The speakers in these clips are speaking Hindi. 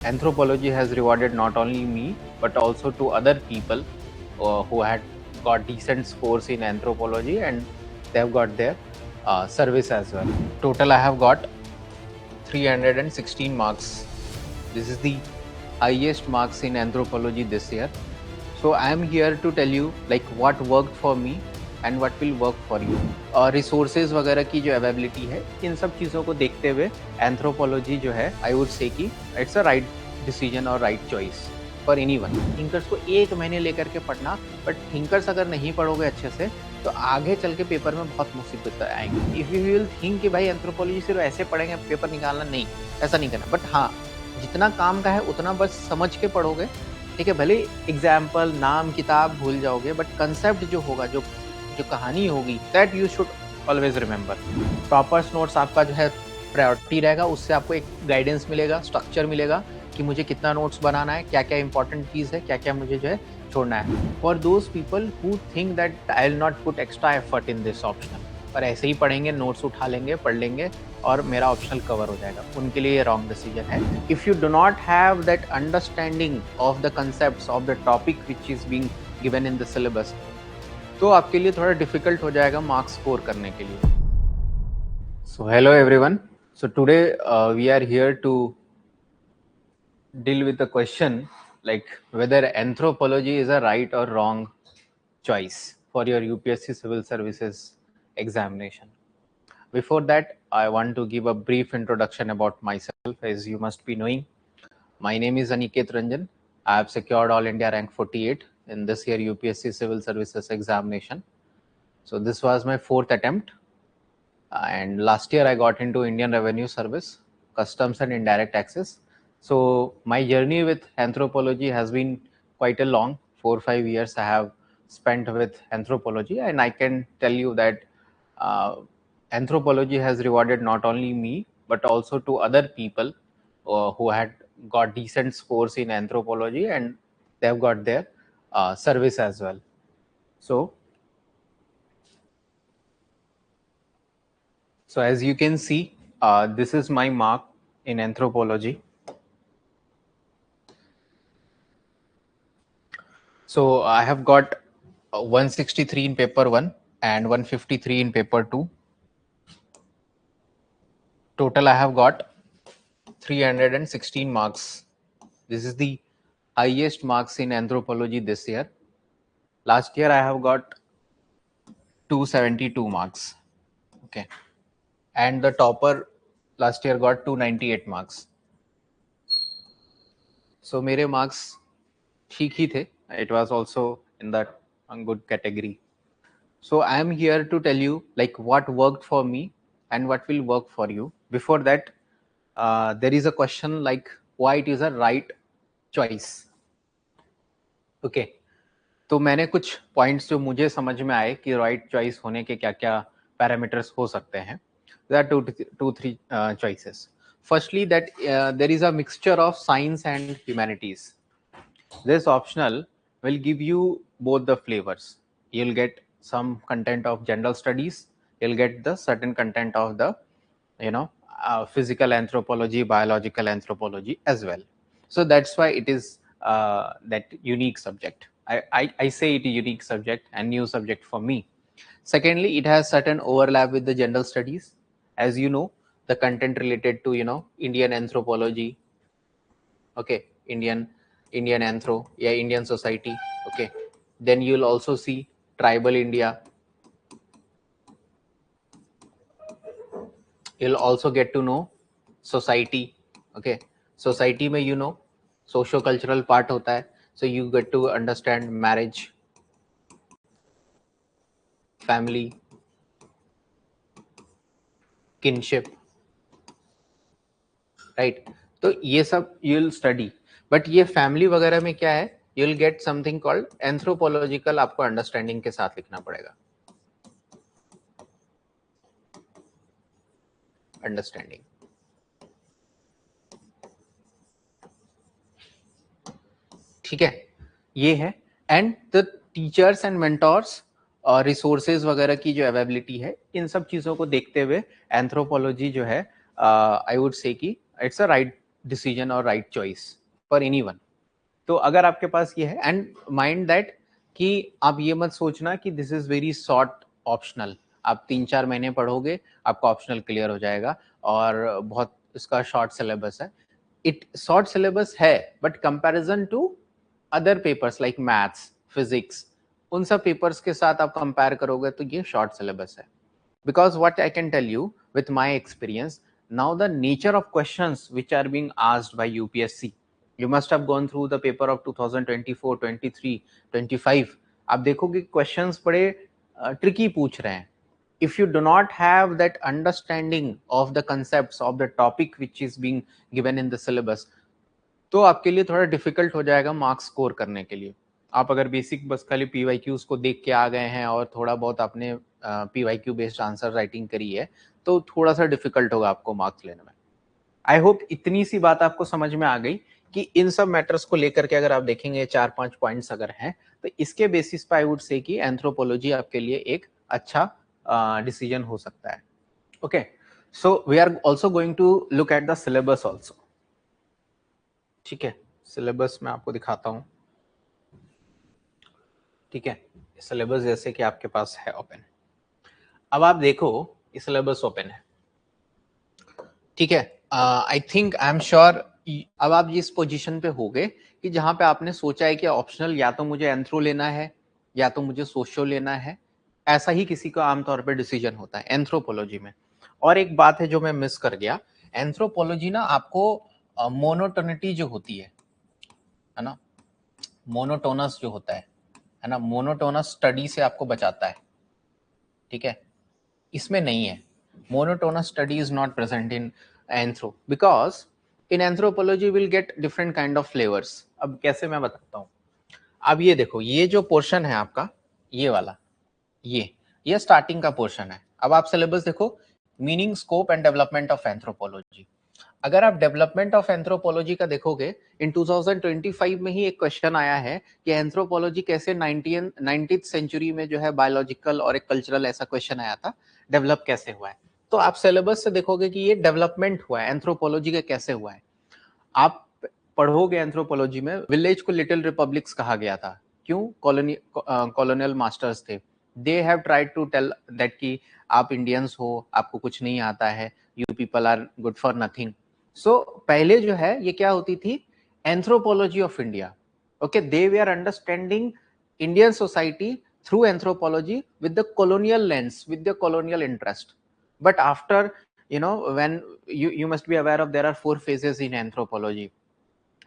Anthropology has rewarded not only me but also to other people who had got decent scores in anthropology, and they have got their service as well. Total I have got 316 marks. This is the highest marks in anthropology this year. So I am here to tell you like what worked for me and what will work for you. Resources वगैरह की जो अवेलेबिलिटी है, इन सब चीज़ों को देखते हुए एंथ्रोपोलॉजी जो है आई वुड से कि इट्स अ राइट डिसीजन और right choice for anyone. Thinkers को एक महीने लेकर के पढ़ना, बट थिंकर्स अगर नहीं पढ़ोगे अच्छे से तो आगे चल के पेपर में बहुत मुसीबत आएंगी। इफ़ यू विल थिंक कि भाई एंथ्रोपोलॉजी सिर्फ ऐसे पढ़ेंगे पेपर निकालना, नहीं, ऐसा नहीं करना। बट हाँ, जितना काम का है उतना बस समझ के पढ़ोगे, ठीक है। भले एग्जाम्पल, नाम, किताब भूल जाओगे, बट कंसेप्ट जो होगा, जो कहानी होगी, that you should always remember. Proper notes आपका जो है प्रायोरिटी रहेगा, उससे आपको एक गाइडेंस मिलेगा, स्ट्रक्चर मिलेगा कि मुझे कितना नोट्स बनाना है, क्या क्या इंपॉर्टेंट चीज़ है, क्या क्या मुझे जो है छोड़ना है। For those people who think that I will not put extra effort in this optional, पर ऐसे ही पढ़ेंगे, नोट्स उठा लेंगे, पढ़ लेंगे और मेरा ऑप्शनल कवर हो जाएगा, उनके लिए ये रॉन्ग डिसीजन है। If you do not have that understanding of the concepts of the topic which is being given in the syllabus, तो आपके लिए थोड़ा डिफिकल्ट हो जाएगा मार्क्स स्कोर करने के लिए। So hello everyone, so today we are here to deal with the question like whether anthropology is a right or wrong choice for your UPSC Civil Services examination. Before that, I want to give a brief introduction about myself. As you must be knowing, my name is Aniket Ranjan. I have secured All India rank 48 in this year UPSC Civil Services examination. So this was my 4th attempt, and last year I got into Indian Revenue Service, Customs and Indirect Taxes. So my journey with anthropology has been quite a long 4-5 years I have spent with anthropology, and I can tell you that anthropology has rewarded not only me but also to other people who had got decent scores in anthropology, and they have got their service as well. So as you can see, this is my mark in anthropology. So I have got 163 in paper 1 and 153 in paper 2. Total I have got 316 marks. This is the highest marks in anthropology this year. Last year I have got 272 marks. Okay. And the topper last year got 298 marks. So मेरे marks ठीक ही थे. It was also in that good category. So I am here to tell you like what worked for me and what will work for you. Before that, there is a question like why it is a right choice. Okay. तो मैंने कुछ पॉइंट्स जो मुझे समझ में आए कि राइट चॉइस होने के क्या क्या पैरामीटर्स हो सकते हैं. There are two three choices. Firstly, that there is a mixture of science and humanities. This optional will give you both the flavors. You'll get some content of general studies, you'll get the certain content of the physical anthropology, biological anthropology as well. So that's why it is that unique subject. I say it a unique subject and new subject for me. Secondly, it has certain overlap with the general studies. As you know, the content related to Indian anthropology, okay, Indian anthro, yeah, Indian society, okay. Then you'll also see tribal India. You'll also get to know society, okay. Society में socio-cultural part होता है, so you get to understand marriage, family, kinship, right? तो ये सब you'll study. But ये family वगैरह में क्या है, you'll get something called anthropological, आपको understanding के साथ लिखना पड़ेगा. Understanding. ठीक है, ये है. And the teachers and mentors और रिसोर्सेज वगैरह की जो अवेलेबिलिटी है, इन सब चीज़ों को देखते हुए एंथ्रोपोलॉजी जो है आई वुड से कि इट्स अ राइट डिसीजन और राइट चॉइस फॉर एनीवन। तो अगर आपके पास ये है, एंड माइंड दैट कि आप ये मत सोचना कि this is very short optional, आप 3-4 महीने पढ़ोगे आपका ऑप्शनल क्लियर हो जाएगा और बहुत इसका शॉर्ट सिलेबस है। इट शॉर्ट सिलेबस है but comparison to other papers like maths, physics, उन सब पेपर्स के साथ आप कंपेयर करोगे तो ये शॉर्ट सिलेबस है। Because what I can tell you with my experience, now the nature of questions which are being asked by UPSC, you must have gone through the paper of 2024, 23, 25, आप देखोगे questions बड़े tricky पूछ रहे हैं। If you do not have that understanding of the concepts of the topic which is being given in the syllabus, तो आपके लिए थोड़ा डिफिकल्ट हो जाएगा मार्क्स स्कोर करने के लिए। आप अगर बेसिक बस खाली पीवाईक्यूज को देख के आ गए हैं और थोड़ा बहुत आपने पीवाईक्यू बेस्ड आंसर राइटिंग करी है तो थोड़ा सा डिफिकल्ट होगा आपको मार्क्स लेने में। आई होप इतनी सी बात आपको समझ में आ गई कि इन सब मैटर्स को लेकर के अगर आप देखेंगे 4-5 पॉइंट्स अगर हैं तो इसके बेसिस पे आई वुड से कि एंथ्रोपोलॉजी आपके लिए एक अच्छा डिसीजन हो सकता है। Okay, so we are also going to look at the syllabus also. ठीक है, सिलेबस मैं आपको दिखाता हूं। ठीक है, सिलेबस जैसे कि आपके पास है ओपन, अब आप देखो ये सिलेबस ओपन है। ठीक है, I think I am sure अब आप इस पोजीशन पे हो गए कि जहां पे आपने सोचा है कि ऑप्शनल या तो मुझे एंथ्रो लेना है या तो मुझे सोशो लेना है। ऐसा ही किसी का आमतौर पे डिसीजन होता है एंथ्रोपोलॉजी में। और एक बात है जो मैं मिस कर गया, एंथ्रोपोलॉजी ना आपको मोनोटोनिटी जो होती है ना, मोनोटोनस जो होता है ना, मोनोटोनस स्टडी से आपको बचाता है। ठीक है, इसमें नहीं है। Monotonous study is not present in anthro because in anthropology will get different kind of flavours. अब कैसे मैं बताता हूँ। अब ये देखो, ये जो पोर्शन है आपका, ये वाला, ये स्टार्टिंग का पोर्शन है। अब आप सिलेबस देखो, meaning, scope and development of anthropology. अगर आप डेवलपमेंट ऑफ एंथ्रोपोलॉजी का देखोगे, इन 2025 में ही एक क्वेश्चन आया है कि एंथ्रोपोलॉजी कैसे 19th सेंचुरी में जो है बायोलॉजिकल और एक कल्चरल, ऐसा क्वेश्चन आया था, डेवलप कैसे हुआ है। तो आप सिलेबस से देखोगे कि ये डेवलपमेंट हुआ है एंथ्रोपोलॉजी का, कैसे हुआ है। आप पढ़ोगे एंथ्रोपोलॉजी में विलेज को लिटिल रिपब्लिक्स कहा गया था। क्यों? कॉलोनियल मास्टर्स थे, they have tried to tell that कि आप इंडियंस हो, आपको कुछ नहीं आता है, you people are good for nothing. So पहले जो है ये क्या होती थी, anthropology of India. Okay, they वे are understanding Indian society through anthropology with the colonial lens, with the colonial interest. But after, when you must be aware of, there are 4 phases in anthropology.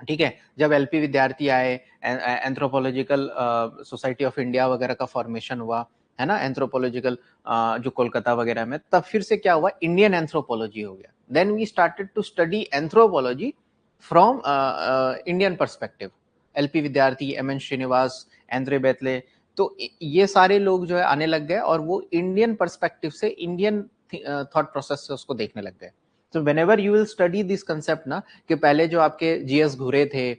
ठीक है, जब एलपी विद्यार्थी आए, एंथ्रोपोलॉजिकल सोसाइटी ऑफ इंडिया वगैरह का फॉर्मेशन हुआ है ना, एंथ्रोपोलॉजिकल जो कोलकाता वगैरह में, तब फिर से क्या हुआ, इंडियन एंथ्रोपोलॉजी हो गया। Then we started to study anthropology from Indian perspective. LP Vidyarthi, MN Srinivas, Andre Beteille, तो ये सारे लोग जो है आने लग गए और वो इंडियन पर्सपेक्टिव से, इंडियन थॉट प्रोसेस से उसको देखने लग गए। तो whenever you will study this concept ना, कि पहले जो आपके जीएस घुरे थे,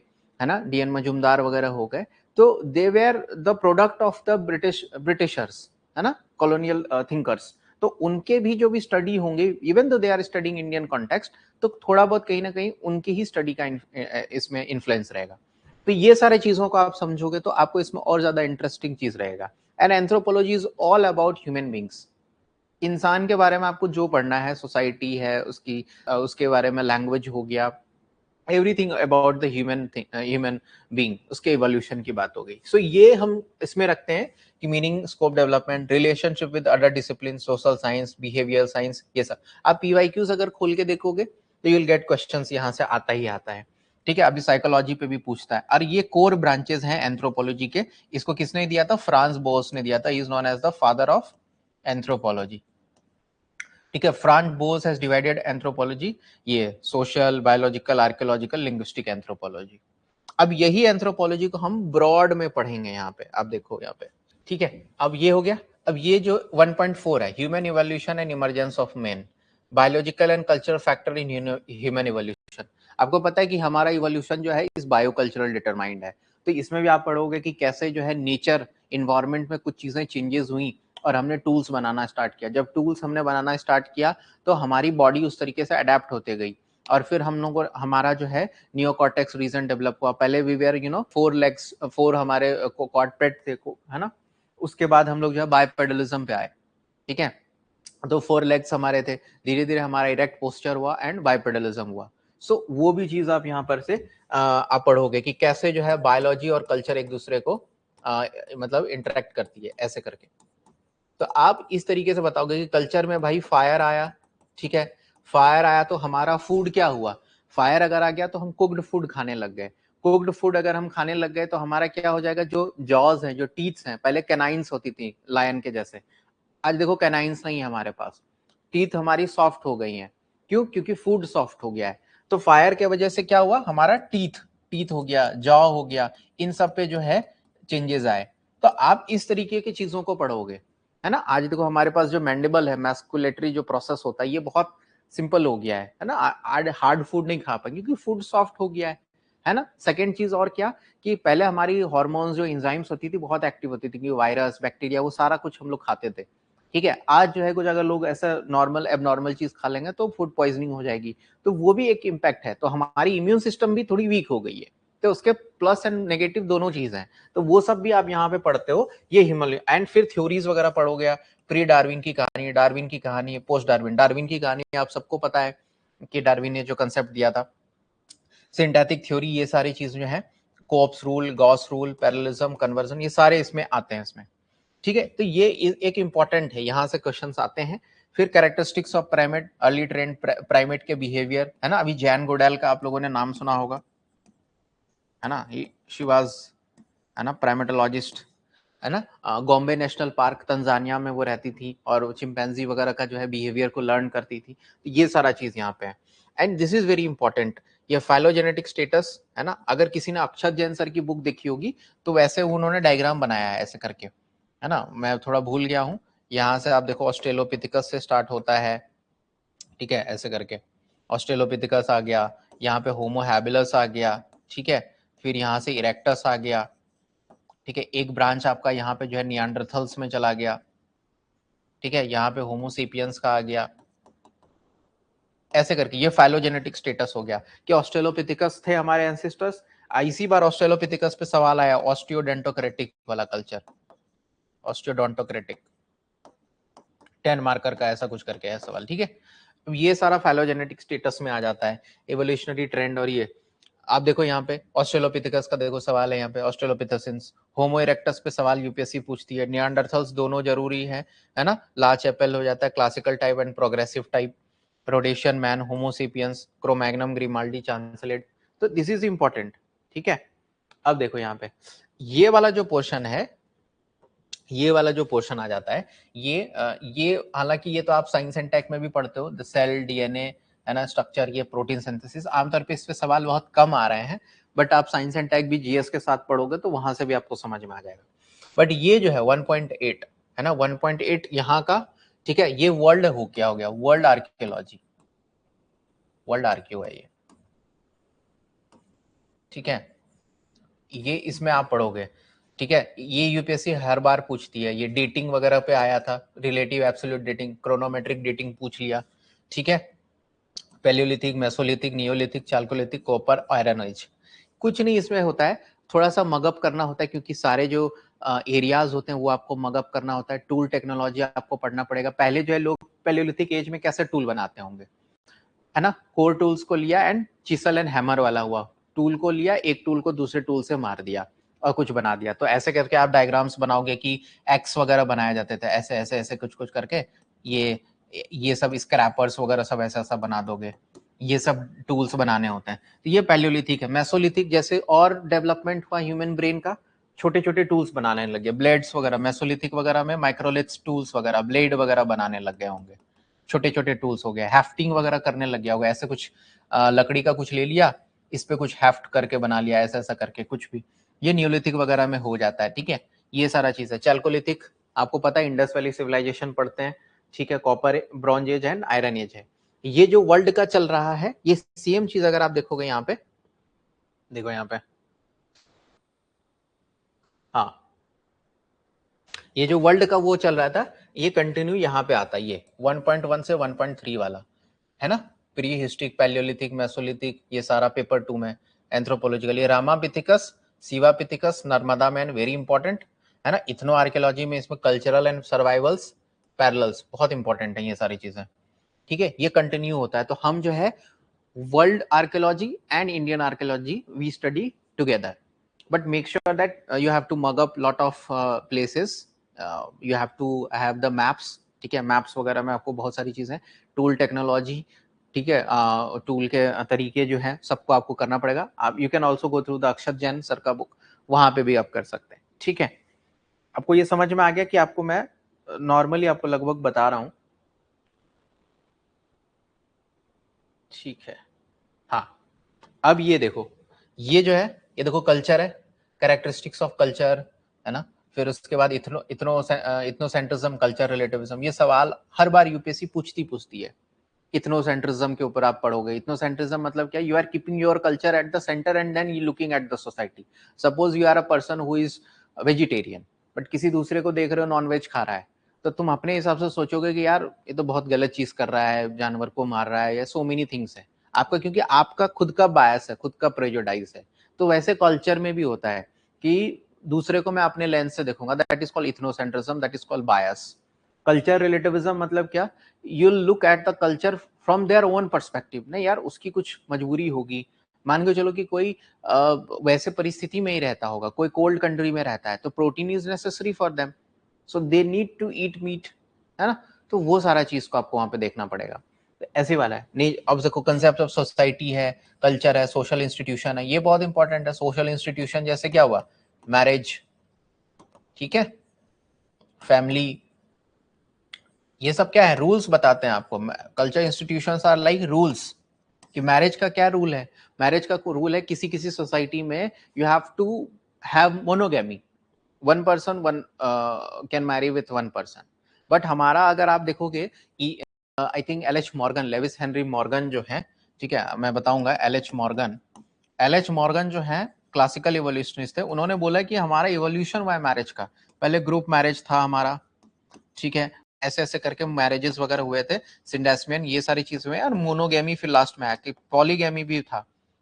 है ना, डीएन मजुमदार वगैरह हो गए, तो they were the product of the Britishers, है ना, कॉलोनियल थिंकर्स। तो उनके भी जो भी स्टडी होंगे, even though they are studying Indian context, तो थोड़ा बहुत कहीं ना कहीं उनकी ही स्टडी का इसमें इन्फ्लुएंस रहेगा। तो ये सारे चीजों को आप समझोगे तो आपको इसमें और ज्यादा इंटरेस्टिंग चीज रहेगा। And anthropology is all about human beings. इंसान के बारे में आपको जो पढ़ना है, सोसाइटी है उसकी, उसके बारे में, लैंग्वेज हो गया, everything about the human being, उसके इवोल्यूशन की बात हो गई। सो ये हम इसमें रखते हैं कि meaning, scope, development, relationship with other discipline, social science, behaviour science, ये सब। आप पीवाईक्यूज अगर खोल के देखोगे तो यू विल गेट क्वेश्चंस, यहाँ से आता ही आता है। ठीक है, अभी साइकोलॉजी पे भी पूछता है। और ये कोर ब्रांचेस हैं एंथ्रोपोलॉजी के। इसको किसने दिया था? फ्रांस बोस ने दिया था। He is known as the father of anthropology. ठीक है, Franz Boas has divided anthropology, ये social, biological, archaeological, linguistic anthropology. अब यही एंथ्रोपोलॉजी को हम ब्रॉड में पढ़ेंगे यहाँ पे। आप देखो यहाँ पे, ठीक है, अब ये हो गया। अब ये जो 1.4 है, human evolution and emergence of man, biological and cultural factor in human evolution. आपको पता है कि हमारा इवोल्यूशन जो है इस बायोकल्चरल डिटरमाइंड है। तो इसमें भी आप पढ़ोगे कि कैसे जो है नेचर, इन्वायरमेंट में कुछ चीजें चेंजेस हुई और हमने टूल्स बनाना स्टार्ट किया। जब टूल्स हमने बनाना स्टार्ट किया तो हमारी बॉडी उस तरीके से अडेप्ट होते गई। और फिर हम लोग को हमारा जो है नियोकॉर्टेक्स रीजन डेवलप हुआ। पहले we were four legs, four हमारे क्वाड्रेट थे, है ना। उसके बाद हम लोग जो है बाइपेडलिज्म पे आए, ठीक है। तो फोर लेग्स हमारे थे, धीरे धीरे हमारा इरेक्ट पोस्चर हुआ एंड बाइपेडलिज्म हुआ। सो वो भी चीज आप यहाँ पर से आप पढ़ोगे कि कैसे जो है बायोलॉजी और कल्चर एक दूसरे को मतलब इंटरेक्ट करती है, ऐसे करके। तो आप इस तरीके से बताओगे कि कल्चर में भाई फायर आया, ठीक है, फायर आया तो हमारा फूड क्या हुआ, फायर अगर आ गया तो हम कुक्ड फूड खाने लग गए। कुक्ड फूड अगर हम खाने लग गए तो हमारा क्या हो जाएगा, जो जॉज हैं, जो टीथ्स हैं, पहले कैनाइंस होती थी लायन के जैसे, आज देखो कैनाइंस नहीं है हमारे पास, टीथ हमारी सॉफ्ट हो गई हैं। क्यों? क्योंकि फूड सॉफ्ट हो गया है। तो फायर के वजह से क्या हुआ, हमारा टीथ टीथ हो गया, जॉ हो गया, इन सब पे जो है चेंजेस आए। तो आप इस तरीके की चीजों को पढ़ोगे, है ना। आज देखो हमारे पास जो मैंडिबल है, मैस्कुलेटरी जो प्रोसेस होता है, ये बहुत सिंपल हो गया है ना। हार्ड फूड नहीं खा पाएंगे क्योंकि फूड सॉफ्ट हो गया है ना। सेकेंड चीज और क्या, कि पहले हमारी हार्मोन्स जो एंजाइम्स होती थी बहुत एक्टिव होती थी, कि वायरस बैक्टीरिया वो सारा कुछ हम लोग खाते थे, ठीक है। आज जो है कुछ अगर लोग ऐसा नॉर्मल एबनॉर्मल चीज खा लेंगे तो फूड पॉइजनिंग हो जाएगी, तो वो भी एक इम्पैक्ट है। तो हमारी इम्यून सिस्टम भी थोड़ी वीक हो गई है, तो उसके प्लस एंड नेगेटिव दोनों चीज हैं। तो वो सब भी आप यहाँ पे पढ़ते हो, ये हिमालय एंड फिर थ्योरीज वगैरह पढ़ोगे। प्री डार्विन की कहानी, डार्विन की कहानी, पोस्ट डार्विन। डार्विन की कहानी आप सबको पता है कि डार्विन ने जो कंसेप्ट दिया था, सिंथेटिक थ्योरी, ये सारी चीज जो है, cops rule, Gauss rule, parallelism, conversion, ये सारे इसमें आते हैं इसमें, ठीक है। तो ये एक इंपॉर्टेंट है, यहां से क्वेश्चंस आते हैं। फिर characteristics of primate, early trend primate के बिहेवियर, है ना। अभी जैन गोडेल का आप लोगों ने नाम सुना होगा, है ना। शी वाज, है ना, प्राइमेटोलॉजिस्ट, है ना। बॉम्बे नेशनल पार्क तंजानिया में वो रहती थी और चिंपैंजी वगैरह का जो है बिहेवियर को लर्न करती थी। तो ये सारा चीज यहाँ पे है। And this is very important, ये फाइलोजेनेटिक स्टेटस, है ना। अगर किसी ने अक्षत जैन सर की बुक देखी होगी तो वैसे उन्होंने डायग्राम बनाया है ऐसे करके, है ना। मैं थोड़ा भूल गया हूँ। यहाँ से आप देखो ऑस्ट्रेलोपिथिकस से स्टार्ट होता है, ठीक है, ऐसे करके ऑस्ट्रेलोपिथिकस आ गया, यहाँ पे होमो हैबिलस आ गया, ठीक है। फिर यहाँ से इरेक्टस आ गया, ठीक है। एक ब्रांच आपका यहाँ पे जो है नियांडरथल्स में चला गया, ठीक है। यहाँ पे होमोसेपियंस का आ गया, ऐसे करके ये फाइलोजेनेटिक स्टेटस हो गया कि ऑस्ट्रेलोपिथिकस थे हमारे एंसेस्टर्स। इसी बार ऑस्ट्रेलोपिथिकस पे सवाल आया, ऑस्टियोडेंटोक्रेटिक वाला कल्चर, ऑस्टियोडोंटोक्रेटिक 10 मार्कर का ऐसा कुछ करके है सवाल, ठीक है। ये सारा फाइलोजेनेटिक स्टेटस में आ जाता है, एवोल्यूशनरी ट्रेंड। और ये आप देखो यहाँ पे ऑस्ट्रेलोपिथेकस का देखो सवाल है, यहाँ पे ऑस्ट्रेलोपिथेसिस, होमो इरेक्टस पे सवाल यूपीएससी पूछती है, नियांडरथल्स दोनों जरूरी है ना। लार्ज एप्पल हो जाता है, classical type and progressive type, Rhodesian man, Homo sapiens, Cro Magnon, Grimaldi, Chancelade. तो दिस इज इंपॉर्टेंट, ठीक है। अब देखो यहाँ पे ये वाला जो पोर्शन है, ये वाला जो पोर्शन आ जाता है, ये हालांकि ये तो आप साइंस एंड टेक में भी पढ़ते हो, द सेल, डीएनए, है ना, स्ट्रक्चर, ये प्रोटीन सिंथेसिस, आमतौर पे इस पे सवाल बहुत कम आ रहे हैं। बट आप साइंस एंड टेक भी जीएस के साथ पढ़ोगे तो वहां से भी आपको समझ में आ जाएगा। बट ये जो है 1.8, है ना, 1.8 यहाँ का, ठीक है। ये वर्ल्ड हो क्या हो गया, वर्ल्ड आर्कियोलॉजी, वर्ल्ड आर्कियो है ये, ठीक है। ये इसमें आप पढ़ोगे, ठीक है। ये यूपीएससी हर बार पूछती है, ये डेटिंग वगैरह पे आया था, relative absolute dating, chronometric dating पूछ लिया, ठीक है। Palaeolithic, mesolithic, neolithic, chalcolithic, copper, iron age. कुछ नहीं इसमें होता है, थोड़ा सा मगअप करना होता है, क्योंकि सारे जो एरियाज होते हैं वो आपको मगअप करना होता है। टूल टेक्नोलॉजी आपको पढ़ना पड़ेगा। पहले जो है लोग पैलियोलिथिक एज में कैसे टूल बनाते होंगे, है ना, कोर टूल्स को लिया एंड चिसल एंड हैमर वाला हुआ, टूल को लिया, एक टूल को दूसरे टूल से मार दिया और कुछ बना दिया। तो ऐसे करके आप डायग्राम्स बनाओगे कि एक्स वगैरह बनाए जाते थे, ऐसे ऐसे ऐसे कुछ कुछ करके, ये सब स्क्रैपर्स वगैरह सब ऐसा ऐसा बना दोगे। ये सब टूल्स बनाने होते हैं। तो ये पैलियोलिथिक है। मेसोलिथिक जैसे और डेवलपमेंट हुआ ह्यूमन ब्रेन का, छोटे छोटे टूल्स बनाने लगे, ब्लेड्स वगैरह, मेसोलिथिक वगैरह में माइक्रोलिथ्स टूल्स वगैरह, ब्लेड वगैरह बनाने लग गए होंगे, छोटे छोटे टूल्स हो गए। हैफ्टिंग वगैरह करने लग गया होगा, ऐसे कुछ लकड़ी का कुछ ले लिया, इस पे कुछ हैफ्ट करके बना लिया, ऐसा ऐसा करके कुछ भी, ये न्यूलिथिक वगैरह में हो जाता है, ठीक है। ये सारा चीज है। चैल्कोलिथिक आपको पता है, इंडस वैली सिविलाइजेशन पढ़ते हैं, ठीक है। Copper, bronze age and iron age है। ये जो वर्ल्ड का चल रहा है, ये सेम चीज अगर आप देखोगे यहाँ पे, देखो यहाँ पे, हाँ, ये जो वर्ल्ड का वो चल रहा था, ये कंटिन्यू यहाँ पे आता है, ये 1.1 से 1.3 वाला, है ना। प्री हिस्ट्रिक, पैलियोलिथिक, मेसोलिथिक, ये सारा पेपर 2 में एंथ्रोपोलॉजिकल। ये Ramapithecus, Sivapithecus, Narmada man, very important है ना। इथनो आर्कियोलॉजी में इसमें कल्चरल एंड सर्वाइवल्स पैरेलल्स बहुत इंपॉर्टेंट है ये सारी चीजें, ठीक है। ये कंटिन्यू होता है। तो हम जो है world archaeology and Indian archaeology we study together, but make sure that you have to mug up lot of places, you have to have the maps, ठीक है। मैप्स वगैरह में आपको बहुत सारी चीजें, टूल टेक्नोलॉजी, ठीक है, टूल के तरीके जो है सबको आपको करना पड़ेगा। आप you can also go through the Akshat Jain sir का बुक, वहां पे भी आप कर सकते हैं, ठीक है। आपको ये समझ में आ गया कि आपको मैं नॉर्मली आपको लगभग बता रहा हूं, ठीक है। हाँ, अब ये देखो, ये जो है, ये देखो कल्चर है, कैरेक्टरिस्टिक्स ऑफ कल्चर, है ना। फिर उसके बाद इथनोसेंट्रिज्म, कल्चर रिलेटिविज्म, ये सवाल हर बार यूपीएससी पूछती है। इथनोसेंट्रिज्म के ऊपर आप पढ़ोगे। इथनोसेंट्रिज्म मतलब क्या, you are keeping your culture at the centre and then you looking at the society. Suppose you are a person who is vegetarian, but किसी दूसरे को देख रहे हो नॉन वेज खा रहा है, तो तुम अपने हिसाब से सोचोगे कि यार ये तो बहुत गलत चीज कर रहा है, जानवर को मार रहा है, या सो मेनी थिंग्स है आपका, क्योंकि आपका खुद का बायस है, खुद का प्रेजुडाइज है। तो वैसे कल्चर में भी होता है कि दूसरे को मैं अपने लेंस से देखूंगा, that is called ethnocentrism, that is called bias. Culture relativism मतलब क्या, you look at the culture from their own perspective. नहीं यार, उसकी कुछ मजबूरी होगी, मान के चलो कि कोई वैसे परिस्थिति में ही रहता होगा, कोई कोल्ड कंट्री में रहता है, तो protein is necessary for them, so they need to eat meat, है ना। तो वो सारा चीज को आपको वहां पे देखना पड़ेगा। तो ऐसे वाला है नहीं। अब देखो, कंसेप्ट ऑफ सोसाइटी है, कल्चर है, सोशल इंस्टीट्यूशन है, ये बहुत इंपॉर्टेंट है। सोशल इंस्टीट्यूशन जैसे क्या हुआ, मैरिज, ठीक है, फैमिली, ये सब क्या है, रूल्स बताते हैं आपको। Culture institutions are like rules, कि मैरिज का क्या रूल है। मैरिज का रूल है, किसी किसी सोसाइटी में you have to have monogamy, one person one can marry with one person. But हमारा अगर आप देखोगे, I think L H Morgan, Lewis Henry Morgan जो है, ठीक है, मैं बताऊंगा। एल एच मॉर्गन जो है क्लासिकल इवोल्यूशनिस्ट थे, उन्होंने बोला कि हमारा इवोल्यूशन हुआ है मैरिज का। पहले ग्रुप मैरिज था हमारा, ठीक है, ऐसे ऐसे करके मैरिजेस वगैरह हुए थे, सिंडेस्मियन, ये सारी चीजें हुई, और मोनोगेमी फिर लास्ट में आके पॉलीगेमी भी था,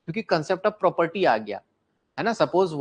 क्योंकि कंसेप्ट ऑफ प्रॉपर्टी आ गया, है ना। Suppose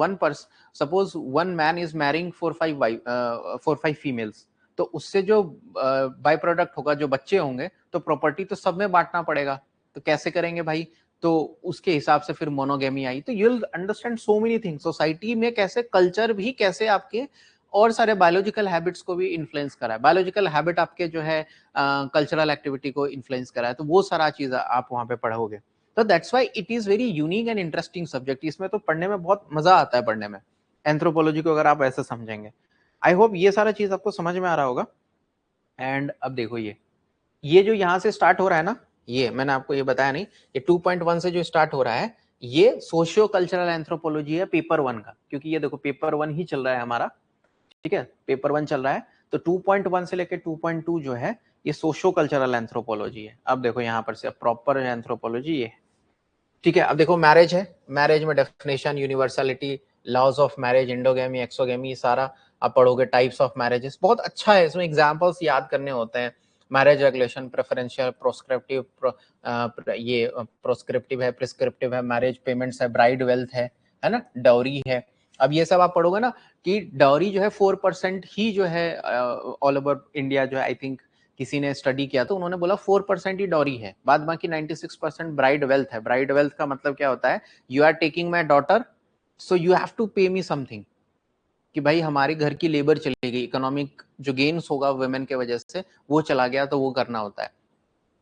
one man is marrying 4-5 females, तो उससे जो बाय प्रोडक्ट होगा, जो बच्चे होंगे, तो प्रॉपर्टी तो सब में बांटना पड़ेगा। तो कैसे करेंगे भाई, तो उसके हिसाब से फिर मोनोगेमी आई। तो you will understand so many things, society में कैसे कल्चर भी कैसे आपके और सारे बायोलॉजिकल हैबिट्स को भी इन्फ्लुएंस करा है। बायोलॉजिकल हैबिट आपके जो है कल्चरल एक्टिविटी को इन्फ्लुएंस करा है, तो वो सारा चीज आप वहां पे पढ़ोगे। तो that's why it is very unique and interesting subject. इसमें तो पढ़ने में बहुत मजा आता है, पढ़ने में एंथ्रोपोलॉजी को अगर आप ऐसे समझेंगे। आई होप ये सारा चीज आपको समझ में आ रहा होगा। एंड अब देखो, ये जो यहाँ से स्टार्ट हो रहा है ना, ये मैंने आपको ये बताया नहीं, ये 2.1 से जो स्टार्ट हो रहा है, ये सोशियो कल्चरल एंथ्रोपोलॉजी है पेपर 1 का, क्योंकि ये देखो पेपर 1 ही चल रहा है हमारा, ठीक है, पेपर 1 चल रहा है। तो 2.1 से लेकर 2.2 जो है, ये सोशियो कल्चरल एंथ्रोपोलॉजी है। अब देखो यहाँ पर से प्रॉपर एंथ्रोपोलॉजी ये, ठीक है। अब देखो मैरिज है, मैरिज में definition, universality, laws of marriage, endogamy, exogamy, सारा आप पढ़ोगे। टाइप्स ऑफ मैरिजेस बहुत अच्छा है, इसमें एग्जांपल्स याद करने होते हैं। मैरिज रेगुलेशन, प्रेफरेंशियल, प्रोस्क्रिप्टिव, ये प्रोस्क्रिप्टिव है, प्रिस्क्रिप्टिव है, मैरिज पेमेंट्स है, ब्राइड वेल्थ है ना, डाउरी है। अब ये सब आप पढ़ोगे ना, कि डाउरी जो है 4% ही जो है ऑल ओवर इंडिया जो है, आई थिंक किसी ने स्टडी किया तो उन्होंने बोला 4% ही डॉरी है, बाद बाकी 96% ब्राइड वेल्थ है। ब्राइड वेल्थ का मतलब क्या होता है, you are taking my daughter, so you have to pay me something, कि भाई हमारे घर की लेबर चली गई, इकोनॉमिक जो गेन्स होगा वुमेन के वजह से वो चला गया, तो वो करना होता है।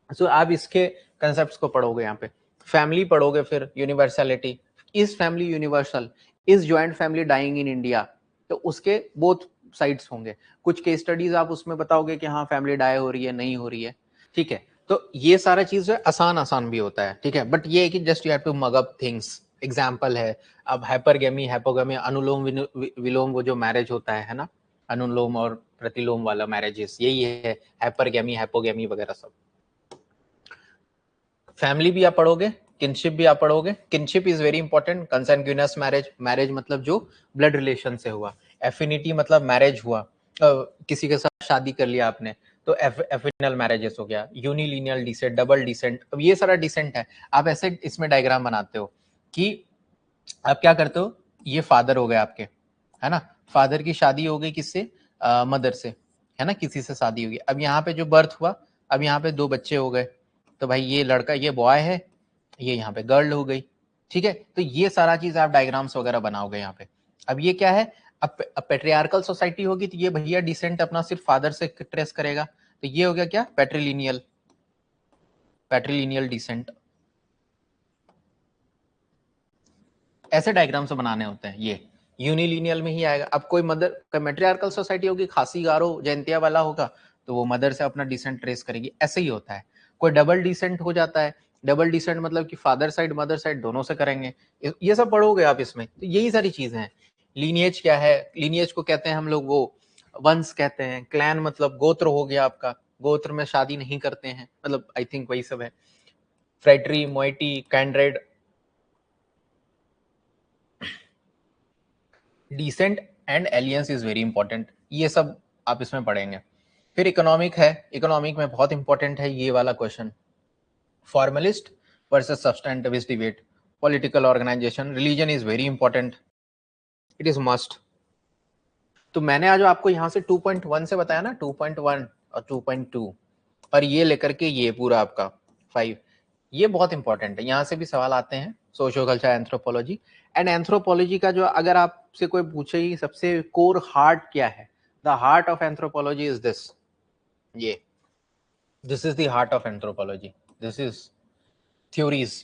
सो आप इसके कंसेप्ट को पढ़ोगे यहाँ पे। फैमिली पढ़ोगे, फिर universality, is family universal, is joint family dying in India, तो उसके बोथ साइड्स होंगे। कुछ केस स्टडीज आप उसमें बताओगे कि हाँ फैमिली डाई हो रही है, नहीं हो रही है, ठीक है। तो ये सारा चीज आसान भी होता है, ठीक है। बट ये है कि just you have to mug up things. Example है, अब हाइपरगेमी, हाइपोगेमी, अनुलोम विलोम, वो जो मैरिज होता है ना, अनुलोम और प्रतिलोम वाला मैरिजेस, यही है हाइपरगेमी, हाइपोगेमी वगैरह सब। फैमिली भी आप पढ़ोगे, किनशिप भी आप पढ़ोगे। Kinship is very important. Consanguineous marriage, marriage मतलब जो ब्लड रिलेशन से हुआ। एफिनिटी मतलब मैरिज हुआ, किसी के साथ शादी कर लिया आपने, तो एफिनल मैरिजेस हो गया, यूनिलिनियल डिसेंट, डबल डिसेंट, अब ये सारा डिसेंट है। आप ऐसे इसमें डायग्राम बनाते हो कि आप क्या करते हो, ये फादर हो गए आपके, है ना, फादर की शादी हो गई किससे, मदर से, है ना, किसी से शादी होगी। अब यहाँ पे जो बर्थ हुआ, अब यहाँ पे 2 बच्चे हो गए, तो भाई ये लड़का, ये बॉय है, ये यहाँ पे गर्ल हो गई, ठीक है। तो ये सारा चीज आप डायग्राम्स वगैरह बनाओगे यहाँ पे। अब ये क्या है, अब पेट्रियार्कल सोसाइटी होगी तो ये भैया डिसेंट अपना सिर्फ फादर से ट्रेस करेगा, तो ये हो गया क्या, पैट्रिलिनियल, पैट्रिलिनियल डिसेंट। ऐसे डायग्राम्स बनाने होते हैं, ये यूनिलिनियल में ही आएगा। अब कोई मदर मैट्रियार्कल सोसाइटी होगी, खासी गारो जयंतिया वाला होगा, तो वो मदर से अपना डिसेंट ट्रेस करेगी, ऐसे ही होता है। कोई डबल डिसेंट हो जाता है, डबल डिसेंट मतलब कि फादर साइड मदर साइड दोनों से करेंगे, ये सब पढ़ोगे आप इसमें। तो यही सारी चीजें हैं। लीनिएज क्या है, लीनिएज को कहते हैं हम लोग वो वंश कहते हैं, क्लैन मतलब गोत्र हो गया आपका, गोत्र में शादी नहीं करते हैं, मतलब आई थिंक वही सब है, phratry moiety kindred, descent and alliance is very important, ये सब आप इसमें पढ़ेंगे। फिर इकोनॉमिक है, इकोनॉमिक में बहुत इंपॉर्टेंट है ये वाला question, formalist versus substantivist debate, political organisation, religion is very important, it is must. तो मैंने आज आपको यहाँ से 2.1 से बताया ना, 2.1 और 2.2, और ये लेकर के ये पूरा आपका 5, ये बहुत इंपॉर्टेंट है, यहाँ से भी सवाल आते हैं, socio culture anthropology. And anthropology का जो अगर आपसे कोई पूछे ही सबसे कोर हार्ट क्या है, the heart of anthropology is this, ये this is the heart of anthropology, this is theories.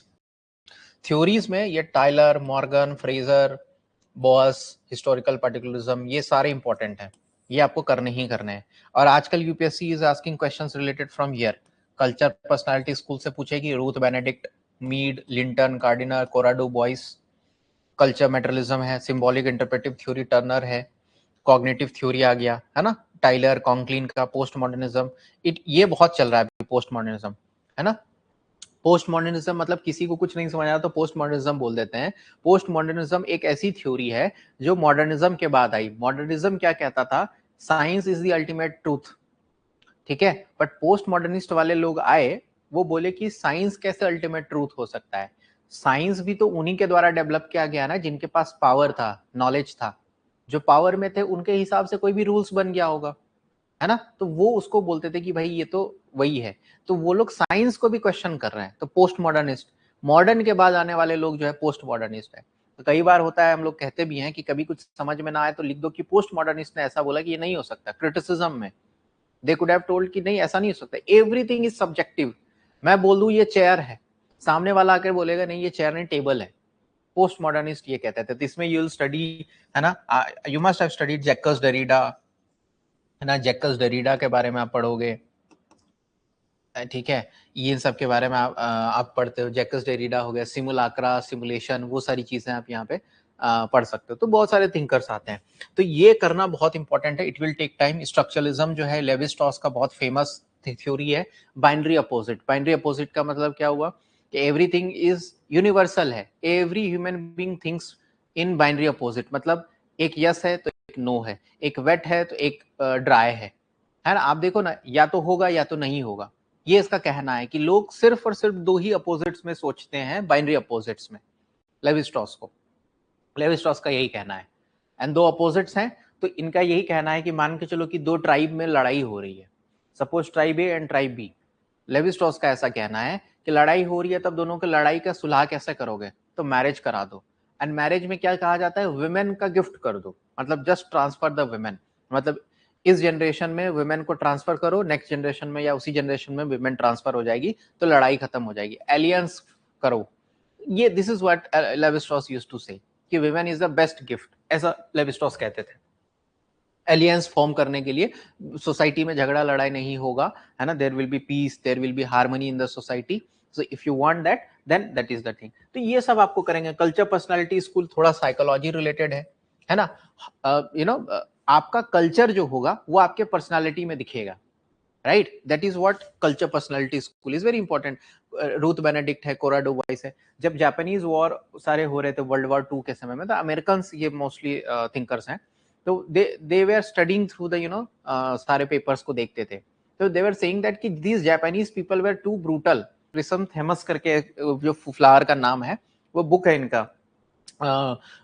Theories में ये Tylor, Morgan, Frazer, Boas, historical particularism, ये सारे इंपॉर्टेंट हैं, ये आपको करने ही करने हैं। और आजकल UPSC is asking questions related from here. Culture personality school से पूछेगी, Ruth Benedict, Mead, Linton, Kardiner, Cora Du, Bois. Culture materialism है, सिंबॉलिक इंटरप्रेटिव थ्योरी टर्नर है, कॉग्निटिव थ्योरी आ गया, है ना, टाइलर, कॉन्क्लीन का पोस्ट मॉडर्निज्म, ये बहुत चल रहा है पोस्ट मॉडर्निज्म, है ना। पोस्ट मॉडर्निज्म मतलब किसी को कुछ नहीं समझ आया तो पोस्ट मॉडर्निज्म बोल देते हैं। पोस्ट मॉडर्निज्म एक ऐसी थ्योरी है जो मॉडर्निज्म के बाद आई। मॉडर्निज्म क्या कहता था, science is the ultimate truth, ठीक है, बट पोस्ट मॉडर्निस्ट वाले लोग आए, वो बोले कि साइंस कैसे अल्टीमेट ट्रूथ हो सकता है, साइंस भी तो उन्हीं के द्वारा डेवलप किया गया ना जिनके पास पावर था, नॉलेज था, जो पावर में थे उनके हिसाब से कोई भी रूल्स बन गया होगा, है ना। तो वो उसको बोलते थे कि भाई ये तो वही है, तो वो लोग साइंस को भी क्वेश्चन कर रहे हैं, तो पोस्ट मॉडर्निस्ट। मॉडर्न के बाद आने वाले लोग जो है पोस्ट मॉडर्निस्ट है। तो कई बार होता है, हम लोग कहते भी हैं कि कभी कुछ समझ में ना आए तो लिख दो कि पोस्ट मॉडर्निस्ट ने ऐसा बोला कि ये नहीं हो सकता, क्रिटिसिज्म में दे कुड हैव टोल्ड कि नहीं ऐसा नहीं हो सकता, एवरीथिंग इज सब्जेक्टिव। मैं बोल दूं ये चेयर है, सामने वाला आकर बोलेगा नहीं ये चेयर नहीं टेबल है, पोस्ट मॉडर्निस्ट ये कहते थे। तो इसमें यू विल स्टडी, है ना, you must have studied Jacques Derrida, है ना, जैकस डेरिडा के बारे में आप पढ़ोगे, ठीक है, ये सब के बारे में आप पढ़ते हो, जैकस डेरिडा हो गया, सिमुलाक्रा, सिमुलेशन, वो सारी चीजें आप यहाँ पे पढ़ सकते हो। तो बहुत सारे थिंकर्स आते हैं, तो ये करना बहुत इंपॉर्टेंट है, it will take time. Structuralism जो है लेवी स्ट्रॉस का बहुत फेमस थ्योरी है। बाइनरी अपोजिट, बाइनरी अपोजिट का मतलब क्या हुआ कि एवरीथिंग इज यूनिवर्सल है, every human being thinks in binary opposite, मतलब एक यस है तो एक नो है, एक वेट है तो एक ड्राई है ना। आप देखो ना, या तो होगा या तो नहीं होगा, ये इसका कहना है कि लोग सिर्फ और सिर्फ 2 ही अपोजिट्स में सोचते हैं, बाइनरी अपोजिट्स में, लेवी स्ट्रॉस को, लेवी स्ट्रॉस का यही कहना है। एंड 2 अपोजिट्स हैं, तो इनका यही कहना है कि मान के चलो कि 2 ट्राइब में लड़ाई हो रही है, suppose tribe A and tribe B. Levi Strauss का ऐसा कहना है कि लड़ाई हो रही है, तब दोनों की लड़ाई का सुलह कैसे करोगे, तो मैरिज करा दो। एंड मैरिज में क्या कहा जाता है, वुमेन का गिफ्ट कर दो, मतलब जस्ट ट्रांसफर द वुमेन, मतलब इस जनरेशन में वुमेन को ट्रांसफर करो, नेक्स्ट जनरेशन में या उसी जनरेशन में वुमेन ट्रांसफर हो जाएगी, तो लड़ाई खत्म हो जाएगी, एलियंस करो। ये this is what Levi Strauss used to say that women is the best gift, ऐसा लेवी स्ट्रॉस कहते थे। एलियंस फॉर्म करने के लिए सोसाइटी में झगड़ा लड़ाई नहीं होगा, है ना, there will be peace, there will be harmony in the society, so if you want that then that is the thing. तो ये सब आपको करेंगे। कल्चर पर्सनालिटी स्कूल थोड़ा साइकोलॉजी रिलेटेड है ना, यू नो, आपका कल्चर जो होगा वो आपके पर्सनालिटी में दिखेगा, right, that is what culture personality school is very important. Ruth Benedict है, कोराडो बॉयस है। जब जापानीज वॉर सारे हो रहे थे वर्ल्ड वॉर 2 के समय में, तो अमेरिकन ये मोस्टली थिंकर्स हैं, तो दे वे are studying through the, you know, सारे पेपर्स को देखते थे, तो दे वर सेइंग दैट कि these Japanese people were too brutal. Chrysanthemum करके जो फ्लावर का नाम है, वो बुक है इनका,